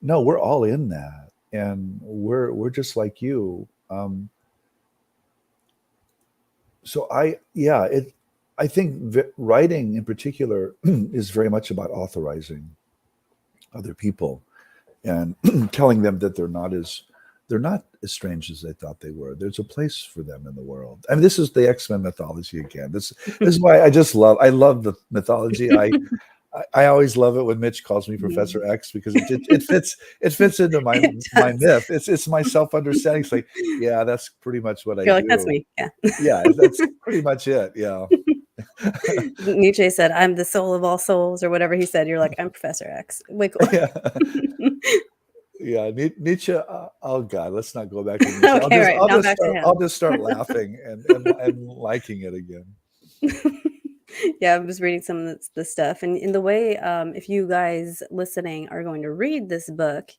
no, we're all in that, and we're just like you. So I think writing in particular is very much about authorizing other people and telling them that they're not as strange as they thought they were. There's a place for them in the world. I mean, this is the X-Men mythology again. This is why I love the mythology. I always love it when Mitch calls me Professor X, because it fits into my myth. It's my self-understanding. It's like, yeah, that's pretty much what I You're like, do. that's me. Yeah. Yeah, that's pretty much it. Yeah. Nietzsche said, I'm the soul of all souls, or whatever he said. You're like, I'm Professor X. Way cool. Yeah. Yeah, Nietzsche. Oh God, let's not go back to Nietzsche. Okay, right. Now back to him. I'll just start laughing and liking it again. Yeah, I was reading some of the stuff, and in the way, if you guys listening are going to read this book,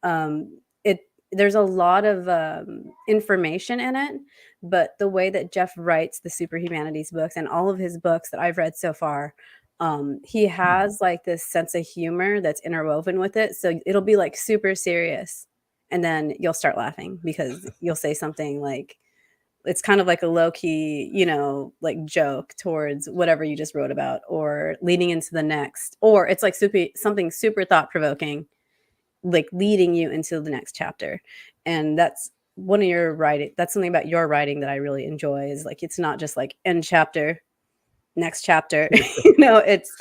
it there's a lot of information in it, but the way that Jeff writes the Superhumanities books and all of his books that I've read so far, he has like this sense of humor that's interwoven with it, so it'll be like super serious, and then you'll start laughing because you'll say something like, it's kind of like a low key, you know, like joke towards whatever you just wrote about, or leading into the next, or it's like something super thought provoking, like leading you into the next chapter. And that's one of your writing. That's something about your writing that I really enjoy, is like, it's not just like end chapter, next chapter, you know, it's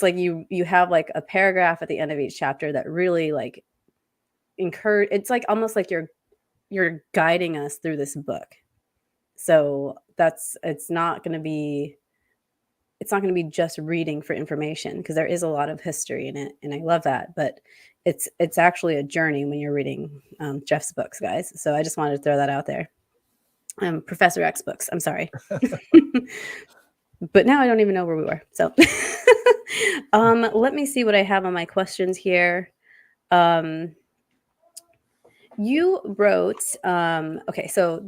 like you have like a paragraph at the end of each chapter that really like encourage, it's like almost like you're guiding us through this book. So it's not going to be just reading for information, because there is a lot of history in it, and I love that. But it's actually a journey when you're reading Jeff's books, guys. So I just wanted to throw that out there. Professor X books. I'm sorry, but now I don't even know where we were. So let me see what I have on my questions here. You wrote okay, so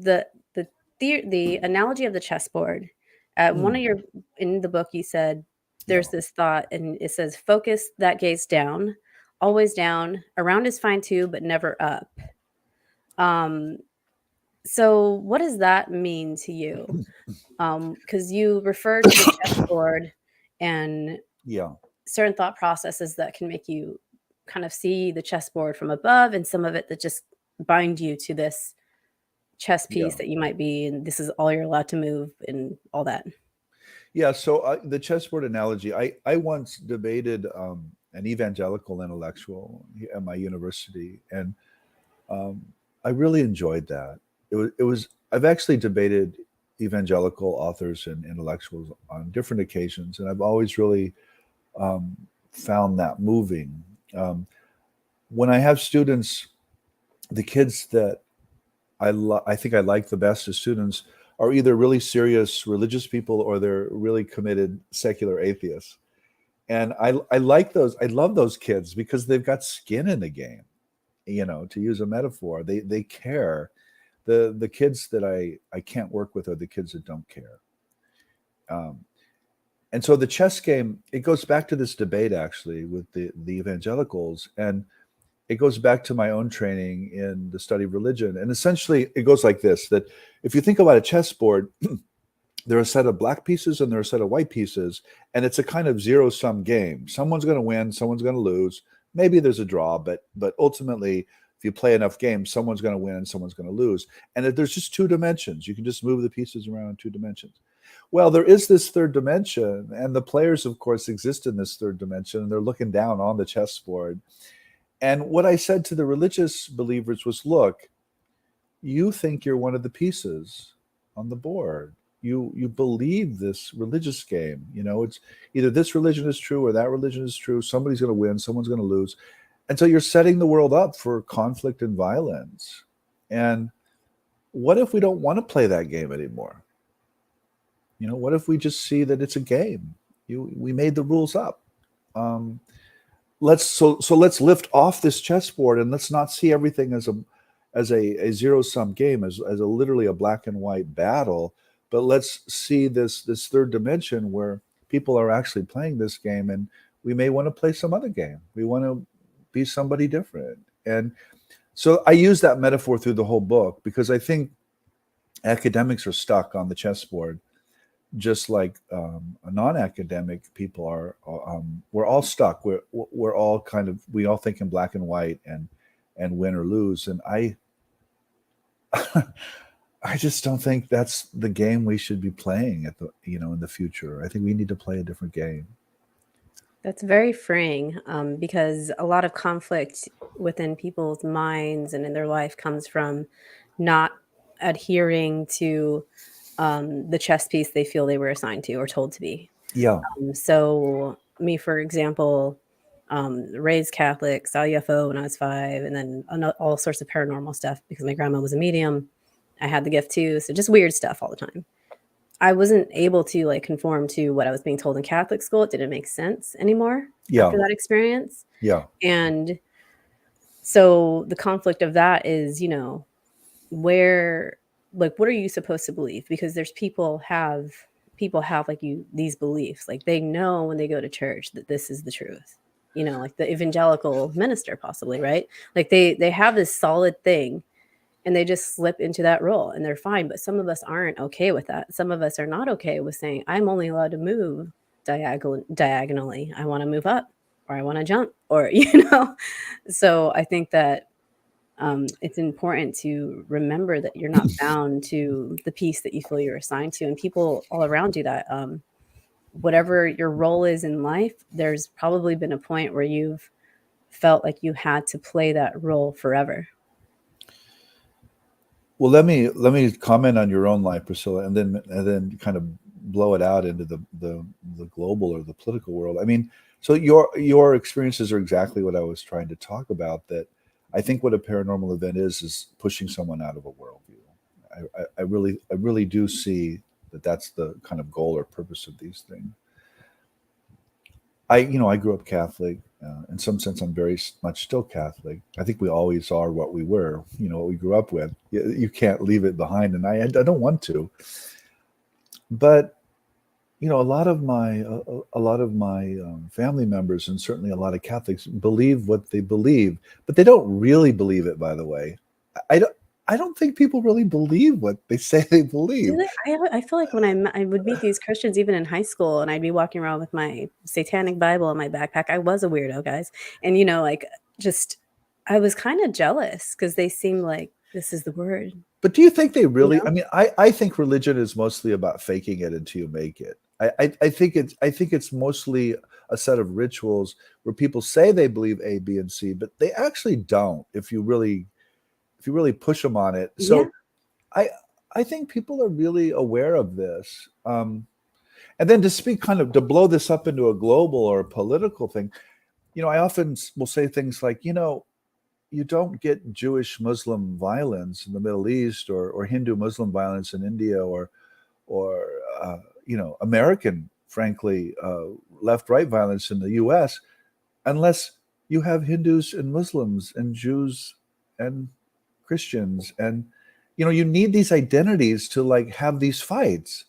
the analogy of the chessboard. One of your in the book, you said there's this thought, and it says, "Focus that gaze down, always down. Around is fine too, but never up." So what does that mean to you? Because you refer to the chessboard and certain thought processes that can make you kind of see the chessboard from above, and some of it that just bind you to this chess piece that you might be, and this is all you're allowed to move and all that. Yeah, so the chessboard analogy, I once debated an evangelical intellectual at my university, and I really enjoyed that. I've actually debated evangelical authors and intellectuals on different occasions, and I've always really found that moving. When I have students the kids that I think I like the best as students are either really serious religious people or they're really committed secular atheists. And I like those. I love those kids because they've got skin in the game. To use a metaphor, they care. The kids that I can't work with are the kids that don't care. Um, and so the chess game, it goes back to this debate actually with the evangelicals, and it goes back to my own training in the study of religion. And essentially, it goes like this: that if you think about a chessboard, there are a set of black pieces and there are a set of white pieces, and it's a kind of zero-sum game. Someone's going to win, someone's going to lose. Maybe there's a draw, but ultimately, if you play enough games, someone's going to win and someone's going to lose. And there's just two dimensions. You can just move the pieces around in two dimensions. Well, there is this third dimension, and the players, of course, exist in this third dimension, and they're looking down on the chessboard. And what I said to the religious believers was, look, you think you're one of the pieces on the board. You believe this religious game. It's either this religion is true or that religion is true. Somebody's going to win, someone's going to lose. And so you're setting the world up for conflict and violence. And what if we don't want to play that game anymore? What if we just see that it's a game? We made the rules up. Let's lift off this chessboard and let's not see everything as a zero-sum game, as literally a black and white battle, but let's see this third dimension where people are actually playing this game, and we may want to play some other game. We want to be somebody different. And so I use that metaphor through the whole book because I think academics are stuck on the chessboard, just like non-academic people are. We're all stuck. We're all we all think in black and white and win or lose. And I just don't think that's the game we should be playing in the future. I think we need to play a different game. That's very freeing, because a lot of conflict within people's minds and in their life comes from not adhering to the chess piece they feel they were assigned to or told to be. Yeah. So me, for example, raised Catholic, saw UFO when I was 5, and then all sorts of paranormal stuff because my grandma was a medium. I had the gift too, so just weird stuff all the time. I wasn't able to conform to what I was being told in Catholic school. It didn't make sense anymore after that experience. Yeah. And so the conflict of that is, where, what are you supposed to believe? Because there's people have these beliefs, they know when they go to church that this is the truth, like the evangelical minister possibly, right? They have this solid thing and they just slip into that role and they're fine. But some of us aren't okay with that. Some of us are not okay with saying, I'm only allowed to move diagonally. I want to move up or I want to jump or, So I think that it's important to remember that you're not bound to the piece that you feel you're assigned to. And people all around do that. Whatever your role is in life, there's probably been a point where you've felt like you had to play that role forever. Well, let me comment on your own life, Priscilla, and then kind of blow it out into the global or the political world. I mean, so your experiences are exactly what I was trying to talk about. That I think what a paranormal event is pushing someone out of a worldview. I really do see that that's the kind of goal or purpose of these things. I grew up Catholic. In some sense, I'm very much still Catholic. I think we always are what we were, what we grew up with. You can't leave it behind, and I don't want to. But a lot of my family members, and certainly a lot of Catholics, believe what they believe, but they don't really believe it. By the way, I don't think people really believe what they say they believe. I feel like when I would meet these Christians even in high school, and I'd be walking around with my satanic Bible in my backpack. I was a weirdo, guys, and I was kind of jealous because they seemed like this is the word. But do you think they really? I mean, I think religion is mostly about faking it until you make it. I think it's mostly a set of rituals where people say they believe A, B, and C, but they actually don't. If you really push them on it. So I think people are really aware of this. And then to blow this up into a global or a political thing, I often will say things like, don't get Jewish Muslim violence in the Middle East, or Hindu Muslim violence in India, or American, frankly, left right violence in the U.S. unless you have Hindus and Muslims and Jews and Christians, and you need these identities to like have these fights.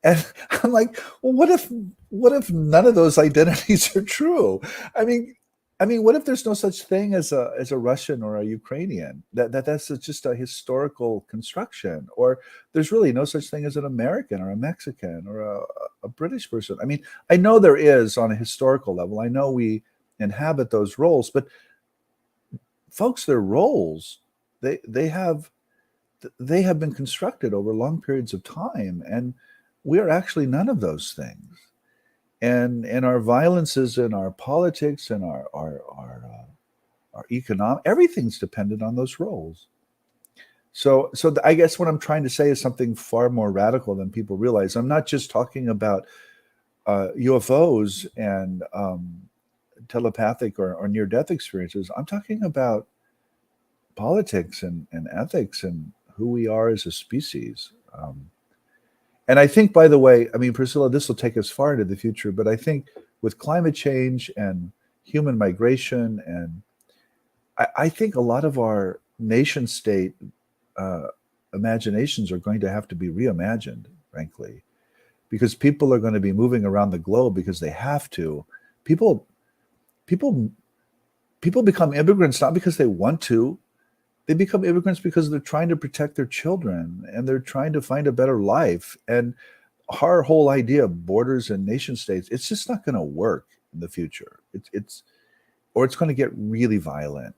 And I'm like, well, what if none of those identities are true? I mean, what if there's no such thing as a Russian or a Ukrainian? That's just a historical construction. Or there's really no such thing as an American or a Mexican or a British person. I mean, I know there is on a historical level. I know we inhabit those roles, but folks, their roles, they have been constructed over long periods of time, and we are actually none of those things. And our violences and our politics and our economic, everything's dependent on those roles. So I guess what I'm trying to say is something far more radical than people realize. I'm not just talking about UFOs and telepathic or near-death experiences. I'm talking about politics and ethics and who we are as a species. And I think, by the way, I mean, Priscilla, this will take us far into the future, but I think with climate change and human migration, and I think a lot of our nation state imaginations are going to have to be reimagined, frankly, because people are going to be moving around the globe because they have to. People become immigrants not because they want to. They become immigrants because they're trying to protect their children and they're trying to find a better life. And our whole idea of borders and nation states, it's just not going to work in the future. It's going to get really violent.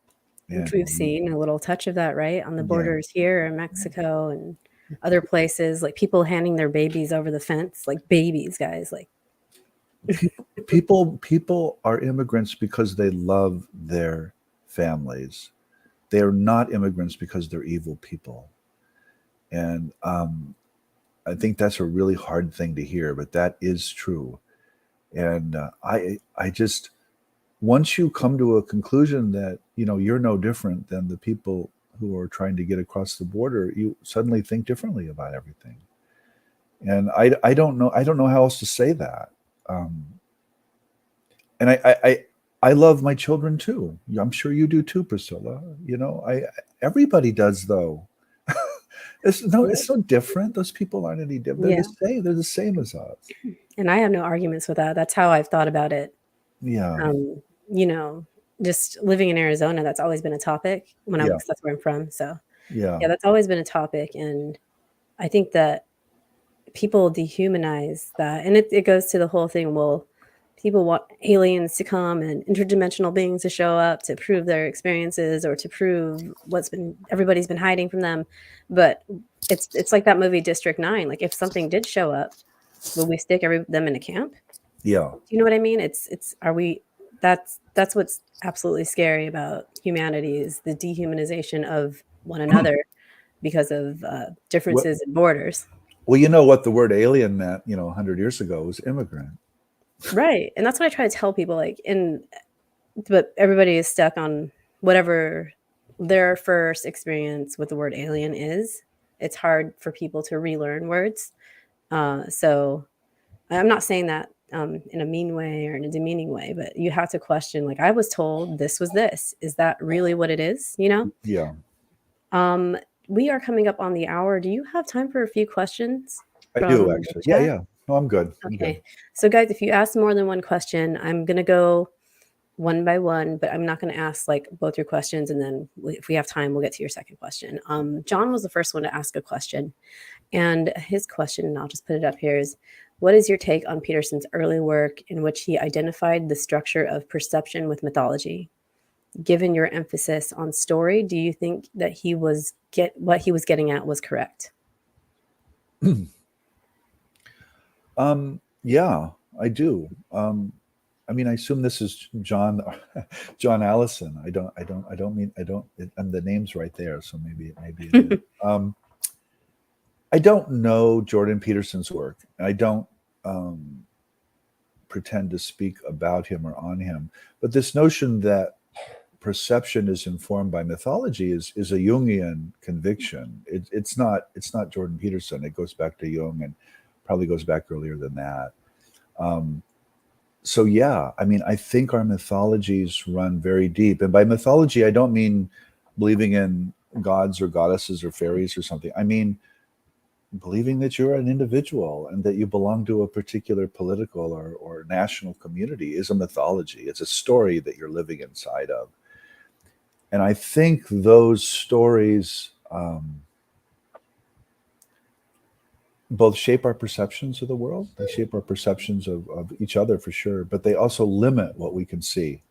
Which we've seen a little touch of that, right? On the borders here in Mexico and other places, like people handing their babies over the fence, like babies, guys. Like people are immigrants because they love their families. They are not immigrants because they're evil people. And I think that's a really hard thing to hear, but that is true. And I just, once you come to a conclusion that, you're no different than the people who are trying to get across the border, you suddenly think differently about everything. And I don't know how else to say that. And I love my children too. I'm sure you do too, Priscilla. Everybody does, though. It's so different. Those people aren't any different. They're the same. They're the same as us. And I have no arguments with that. That's how I've thought about it. Yeah. Just living in Arizona, that's always been a topic that's where I'm from. So yeah, that's always been a topic. And I think that people dehumanize that. And it goes to the whole thing. Well, people want aliens to come and interdimensional beings to show up to prove their experiences or to prove everybody's been hiding from them. But it's like that movie District 9. Like if something did show up, will we stick them in a camp? Yeah. Do you know what I mean? That's what's absolutely scary about humanity, is the dehumanization of one another because of differences in borders. Well, you know what the word alien meant, 100 years ago was immigrant. Right. And that's what I try to tell people, but everybody is stuck on whatever their first experience with the word alien is. It's hard for people to relearn words. So I'm not saying that in a mean way or in a demeaning way, but you have to question, like, I was told this was this. Is that really what it is? Yeah. We are coming up on the hour. Do you have time for a few questions? I do, actually. Yeah. No, I'm good. Okay. So guys, if you ask more than one question, I'm going to go one by one, but I'm not going to ask like both your questions. And then if we have time, we'll get to your second question. John was the first one to ask a question, and his question, and I'll just put it up here, is what is your take on Peterson's early work in which he identified the structure of perception with mythology? Given your emphasis on story, do you think that what he was getting at was correct? Yeah, I do. I mean, I assume this is John Allison. I don't mean, and the name's right there, so maybe it is. I don't know Jordan Peterson's work. I don't pretend to speak about him or on him, but this notion that perception is informed by mythology is a Jungian conviction. It's not Jordan Peterson. It goes back to Jung and probably goes back earlier than that. So yeah, I mean, I think our mythologies run very deep, and by mythology, I don't mean believing in gods or goddesses or fairies or something. I mean believing that you're an individual and that you belong to a particular political or national community is a mythology. It's a story that you're living inside of. And I think those stories both shape our perceptions of the world, they shape our perceptions of each other for sure, but they also limit what we can see.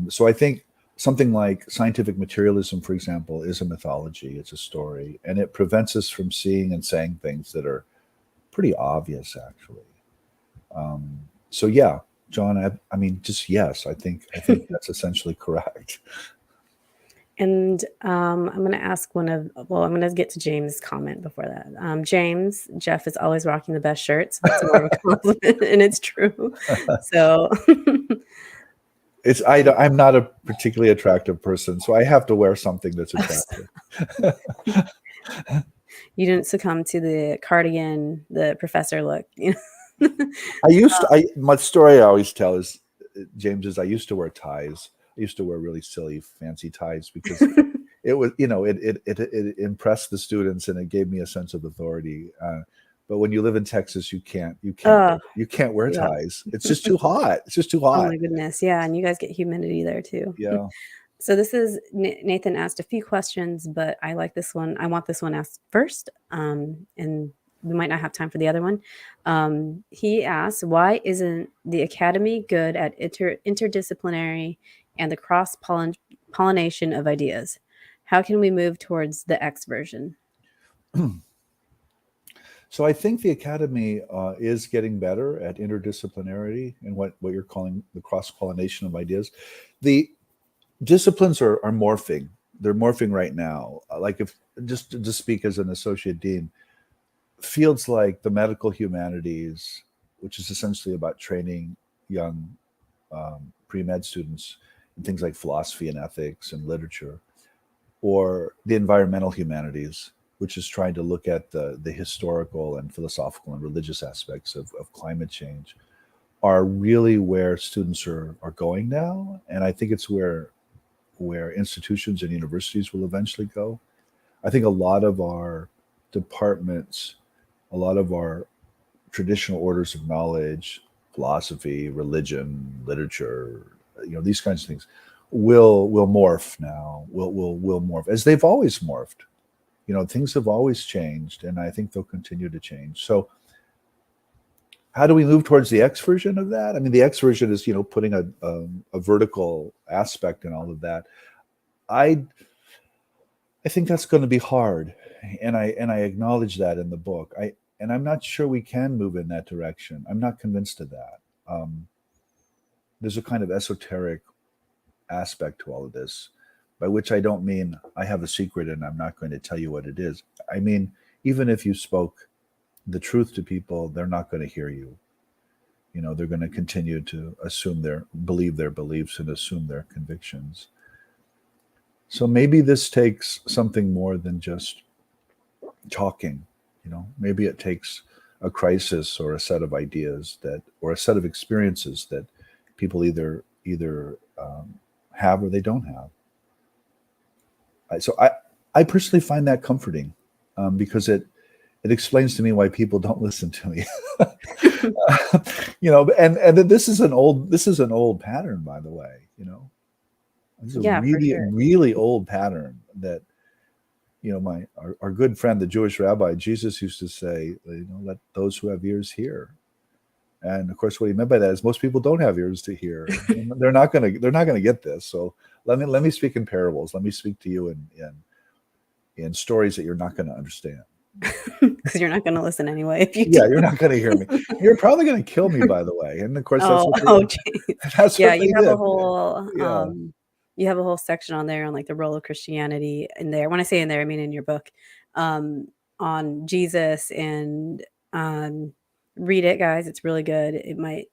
So I think something like scientific materialism, for example, is a mythology, it's a story, and it prevents us from seeing and saying things that are pretty obvious, actually. So yeah, John, I mean, just yes, I think that's essentially correct. And I'm going to ask I'm going to get to James' comment before that. James, Jeff is always rocking the best shirts. That's more of a compliment, and it's true. So I'm not a particularly attractive person, so I have to wear something that's attractive. You didn't succumb to the cardigan, the professor look. My story I always tell is, James, is I used to wear ties. I used to wear really silly, fancy ties because it was, it impressed the students and it gave me a sense of authority. But when you live in Texas, you can't wear Yeah. ties. It's just too hot. It's just too Oh hot. my goodness. Yeah. And you guys get humidity there too. Yeah. So this is Nathan asked a few questions, but I like this one. I want this one asked first. And we might not have time for the other one. He asks, why isn't the Academy good at interdisciplinary and the cross-pollination of ideas? How can we move towards the X version? So I think the Academy is getting better at interdisciplinarity and what you're calling the cross-pollination of ideas. The disciplines are morphing. They're morphing right now. Like if just to speak as an associate dean, fields like the medical humanities, which is essentially about training young pre-med students in things like philosophy and ethics and literature, or the environmental humanities, which is trying to look at the historical and philosophical and religious aspects of climate change, are really where students are going now. And I think it's where institutions and universities will eventually go. I think a lot of our departments, a lot of our traditional orders of knowledge, philosophy, religion, literature, these kinds of things will morph now. Will morph as they've always morphed. Things have always changed, and I think they'll continue to change. So how do we move towards the X version of that? I mean, the X version is, putting a vertical aspect in all of that. I think that's going to be hard, and I acknowledge that in the book. I'm not sure we can move in that direction. I'm not convinced of that. There's a kind of esoteric aspect to all of this, by which I don't mean I have a secret and I'm not going to tell you what it is. I mean, even if you spoke the truth to people, they're not going to hear you. They're going to continue to believe their beliefs and assume their convictions. So maybe this takes something more than just talking. Maybe it takes a crisis or a set of ideas or a set of experiences that people either have or they don't have. So I personally find that comforting, because it explains to me why people don't listen to me. And this is an old pattern, by the way. This is a really, really old pattern that, our good friend, the Jewish rabbi, Jesus used to say, let those who have ears hear. And of course, what he meant by that is most people don't have ears to hear. They're not gonna get this. So let me speak in parables. Let me speak to you in stories that you're not going to understand. Because you're not going to listen anyway. If you you're not going to hear me. You're probably going to kill me, by the way. And of course, that's what you they have did. a whole you have a whole section on there on like the role of Christianity in there. When I say in there, I mean in your book, on Jesus, and read it, guys. It's really good. It might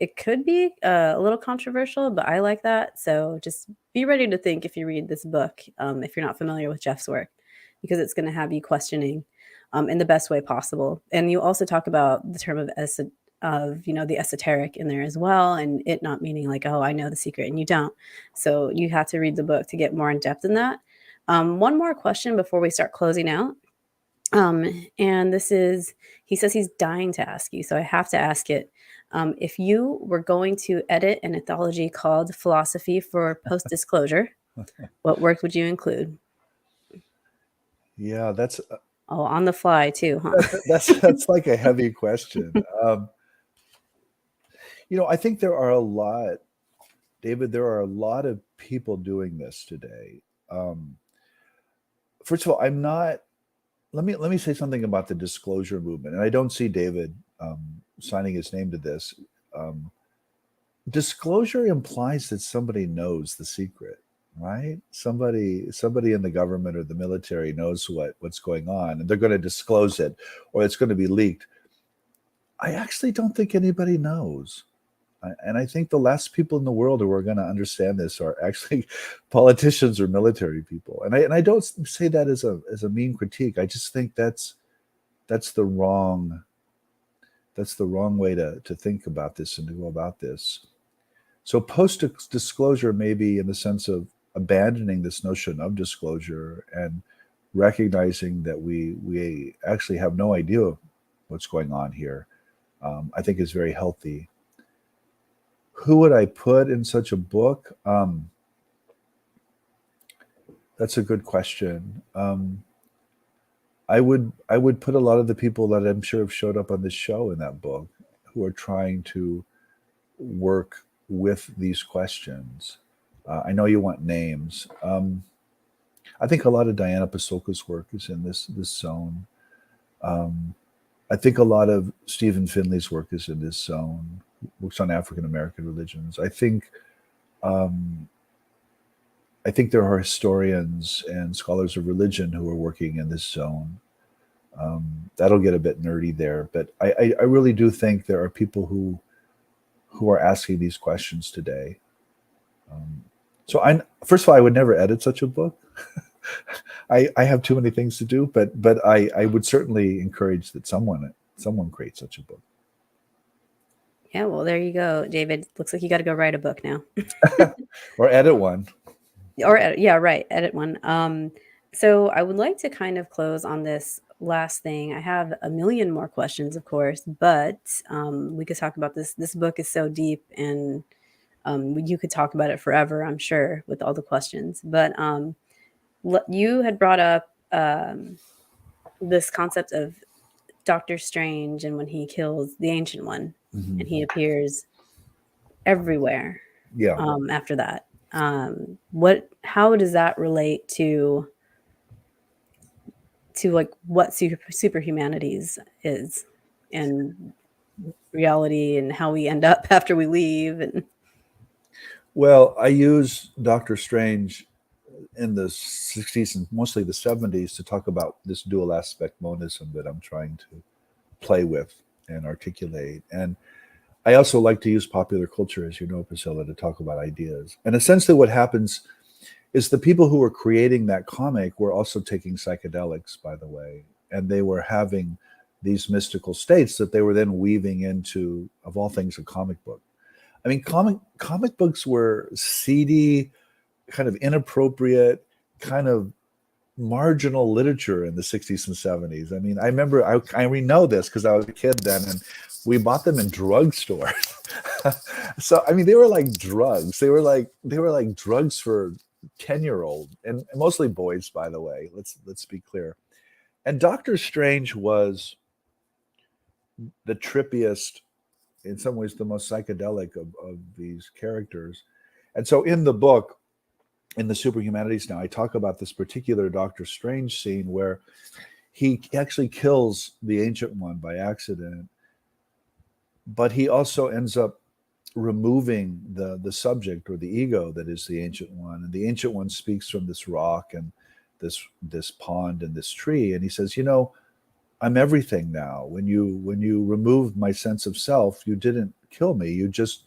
it could be a little controversial, but I like that. So just be ready to think if you read this book, if you're not familiar with Jeff's work, because it's going to have you questioning in the best way possible. And you also talk about the term of the esoteric in there as well, and it not meaning like, oh, I know the secret and you don't. So you have to read the book to get more in depth in that. One more question before we start closing out. And this is, he says he's dying to ask you, so I have to ask it. If you were going to edit an anthology called Philosophy for Post-Disclosure, what work would you include? Yeah, that's Oh, on the fly too, huh? that's like a heavy question. I think there are a lot, David. There are a lot of people doing this today. First of all, I'm not. Let me say something about the disclosure movement, and I don't see David signing his name to this. Disclosure implies that somebody knows the secret, right? Somebody in the government or the military knows what's going on, and they're going to disclose it, or it's going to be leaked. I actually don't think anybody knows. And I think the last people in the world who are going to understand this are actually politicians or military people. And I don't say that as a mean critique. I just think that's the wrong way to think about this and to go about this. So post disclosure may be in the sense of abandoning this notion of disclosure and recognizing that we actually have no idea what's going on here. I think is very healthy. Who would I put in such a book? That's a good question. I would put a lot of the people that I'm sure have showed up on this show in that book, who are trying to work with these questions. I know you want names. I think a lot of Diana Pasulka's work is in this zone. I think a lot of Stephen Finley's work is in this zone. Works on African American religions. I think there are historians and scholars of religion who are working in this zone. That'll get a bit nerdy there, but I really do think there are people who are asking these questions today. So first of all, I would never edit such a book. I have too many things to do, but I would certainly encourage that someone create such a book. Yeah, well, there you go, David. Looks like you got to go write a book now. Or edit one. Edit one. So I would like to kind of close on this last thing. I have a million more questions, of course, but we could talk about this. This book is so deep, and you could talk about it forever, I'm sure, with all the questions. But you had brought up this concept of Doctor Strange, and when he kills the Ancient One, Mm-hmm. and he appears everywhere. Yeah. After that, how does that relate to like what superhumanities is, and reality, and how we end up after we leave? And well, I use Doctor Strange in the 60s and mostly the 70s to talk about this dual aspect monism that I'm trying to play with and articulate. And I also like to use popular culture, as you know, Priscilla, to talk about ideas. And essentially what happens is the people who were creating that comic were also taking psychedelics, by the way, and they were having these mystical states that they were then weaving into, of all things, a comic book. I mean, comic books were seedy, kind of inappropriate, kind of marginal literature in the 60s and 70s. I mean, I remember, I know this because I was a kid then, and we bought them in drugstores. So, I mean, they were like drugs. They were like drugs for 10-year-old, and mostly boys, by the way. Let's be clear. And Doctor Strange was the trippiest, in some ways, the most psychedelic of these characters. And so in the book, in the Superhumanities now, I talk about this particular Doctor Strange scene where he actually kills the Ancient One by accident, but he also ends up removing the subject or the ego that is the Ancient One. And the Ancient One speaks from this rock and this pond and this tree, and he says, I'm everything now. When you removed my sense of self, you didn't kill me. You just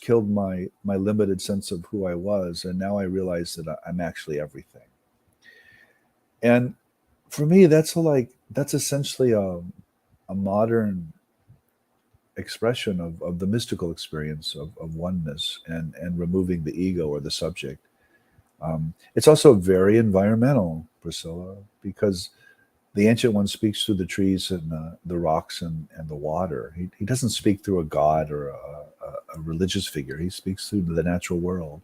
killed my limited sense of who I was, and now I realize that I'm actually everything. And for me, that's essentially a modern expression of the mystical experience of oneness and removing the ego or the subject. It's also very environmental, Priscilla, because the Ancient One speaks through the trees and the rocks and the water. He doesn't speak through a god or a religious figure. He speaks through the natural world.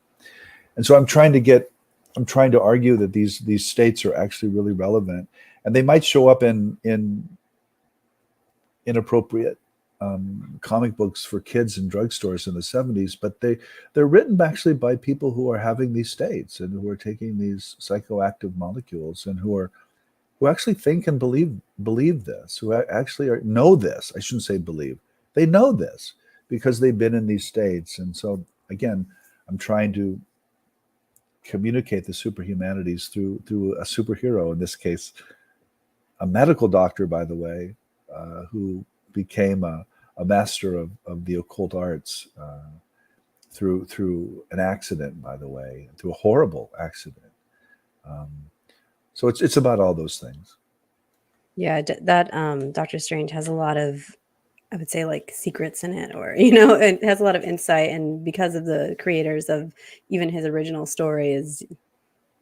And so I'm trying to argue that these states are actually really relevant, and they might show up in inappropriate comic books for kids in drugstores in the 70s, but they're written actually by people who are having these states and who are taking these psychoactive molecules and who actually think and believe this, who actually know this. I shouldn't say believe. They know this because they've been in these states. And so again, I'm trying to communicate the superhumanities through a superhero, in this case, a medical doctor, by the way, who became a master of the occult arts through an accident, by the way, through a horrible accident. So it's about all those things. Yeah, that Doctor Strange has a lot of, I would say, like secrets in it, or it has a lot of insight, and because of the creators of even his original story is,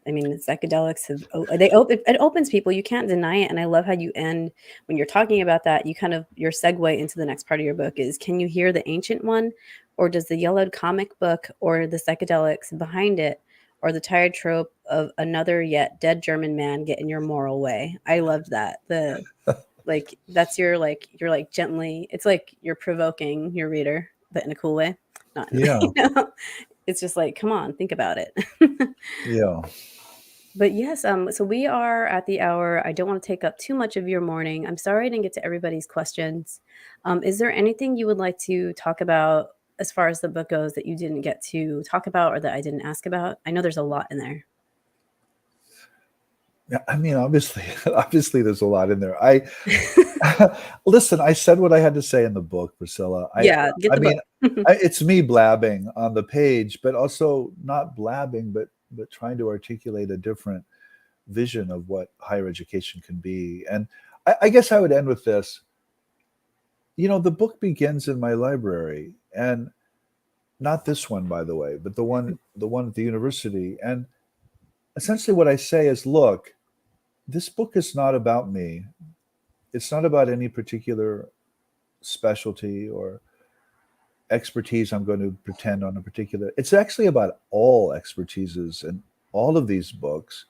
I mean, the psychedelics it opens people. You can't deny it, and I love how you end when you're talking about that. Your segue into the next part of your book is: can you hear the Ancient One, or does the yellowed comic book, or the psychedelics behind it, or the tired trope of another yet dead German man get in your moral way? I loved that. That's you're gently. It's like you're provoking your reader, but in a cool way. Not, Yeah. It's just like, come on, think about it. Yeah. But yes, so we are at the hour. I don't want to take up too much of your morning. I'm sorry I didn't get to everybody's questions. Is there anything you would like to talk about as far as the book goes that you didn't get to talk about or that I didn't ask about? I know there's a lot in there. Yeah, I mean, obviously, there's a lot in there. Listen. I said what I had to say in the book, Priscilla. Yeah, get I the mean, book. it's me blabbing on the page, but also not blabbing, but trying to articulate a different vision of what higher education can be. And I guess I would end with this. The book begins in my library, and not this one, by the way, but the one at the university. And essentially, what I say is, look, this book is not about me. It's not about any particular specialty or expertise I'm going to pretend on a particular. It's actually about all expertises and all of these books.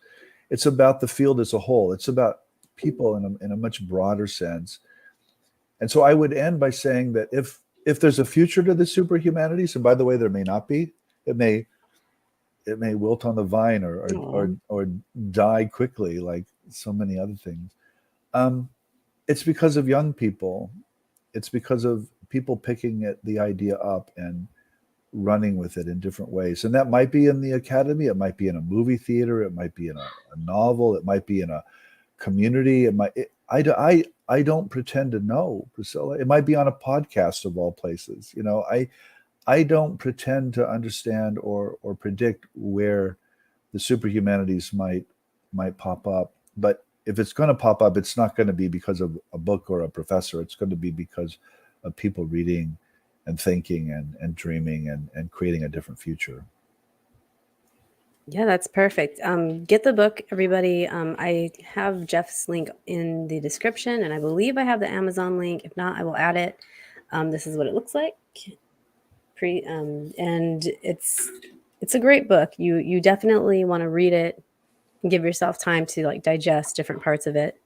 It's about the field as a whole. It's about people in a much broader sense. And so I would end by saying that if there's a future to the superhumanities, and by the way, there may not be, it may wilt on the vine or die quickly like so many other things. It's because of young people. It's because of people picking the idea up and running with it in different ways. And that might be in the academy. It might be in a movie theater. It might be in a novel. It might be in a community. I don't pretend to know, Priscilla. It might be on a podcast of all places. I don't pretend to understand or predict where the superhumanities might pop up. But if it's going to pop up, it's not going to be because of a book or a professor. It's going to be because of people reading and thinking and dreaming and creating a different future. Yeah, that's perfect. Get the book, everybody. I have Jeff's link in the description, and I believe I have the Amazon link. If not, I will add it. This is what it looks like. And it's a great book. You definitely want to read it and give yourself time to like digest different parts of it,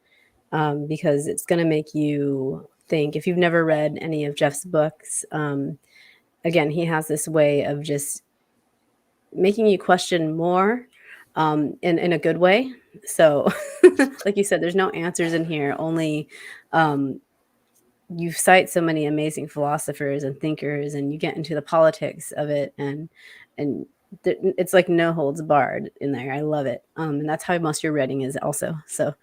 because it's going to make you think. If you've never read any of Jeff's books, again, he has this way of just making you question more, in a good way. So, like you said, there's no answers in here. Only you cite so many amazing philosophers and thinkers, and you get into the politics of it, and it's like no holds barred in there. I love it, and that's how most of your writing is also. So,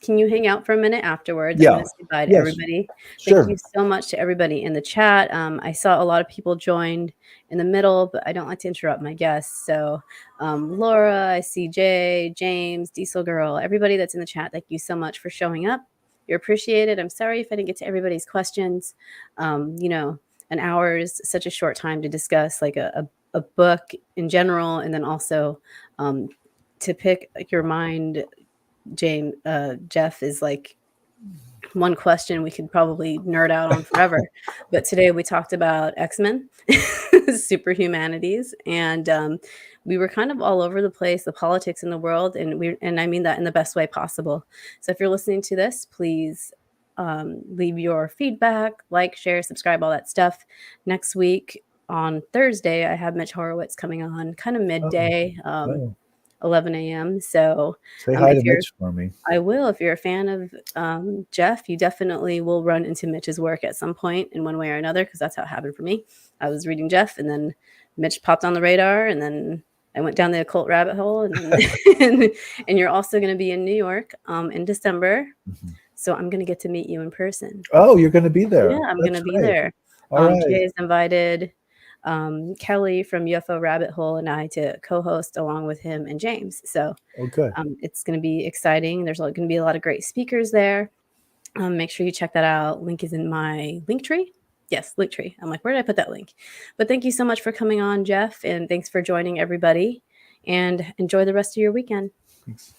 can you hang out for a minute afterwards? I'm Yeah. going to say bye to Yes. everybody. Thank Sure. you so much to everybody in the chat. I saw a lot of people joined in the middle, but I don't like to interrupt my guests. So Laura, I see Jay, James, Diesel Girl, everybody that's in the chat, thank you so much for showing up. You're appreciated. I'm sorry if I didn't get to everybody's questions. You know, an hour is such a short time to discuss like a book in general, and then also to pick your mind, Jeff, is like one question we could probably nerd out on forever. But today we talked about X-Men, Superhumanities, and we were kind of all over the place, the politics in the world, and I mean that in the best way possible. So if you're listening to this, please leave your feedback, like, share, subscribe, all that stuff. Next week on Thursday, I have Mitch Horowitz coming on, kind of midday. Oh. 11 a.m. So Say hi to if you're Mitch for me. I will. If you're a fan of Jeff, you definitely will run into Mitch's work at some point in one way or another, because that's how it happened for me. I was reading Jeff, and then Mitch popped on the radar, and then I went down the occult rabbit hole. And then, and you're also going to be in New York in December. So I'm going to get to meet you in person. Oh, you're going to be there. Yeah, I'm going to be there. All right. Jay has invited Kelly from UFO Rabbit Hole and I to co-host along with him and James. So Okay. it's going to be exciting. There's going to be a lot of great speakers there. Make sure you check that out. Link is in my link tree. Yes, link tree. I'm like, where did I put that link? But thank you so much for coming on, Jeff, and thanks for joining everybody. And enjoy the rest of your weekend. Thanks.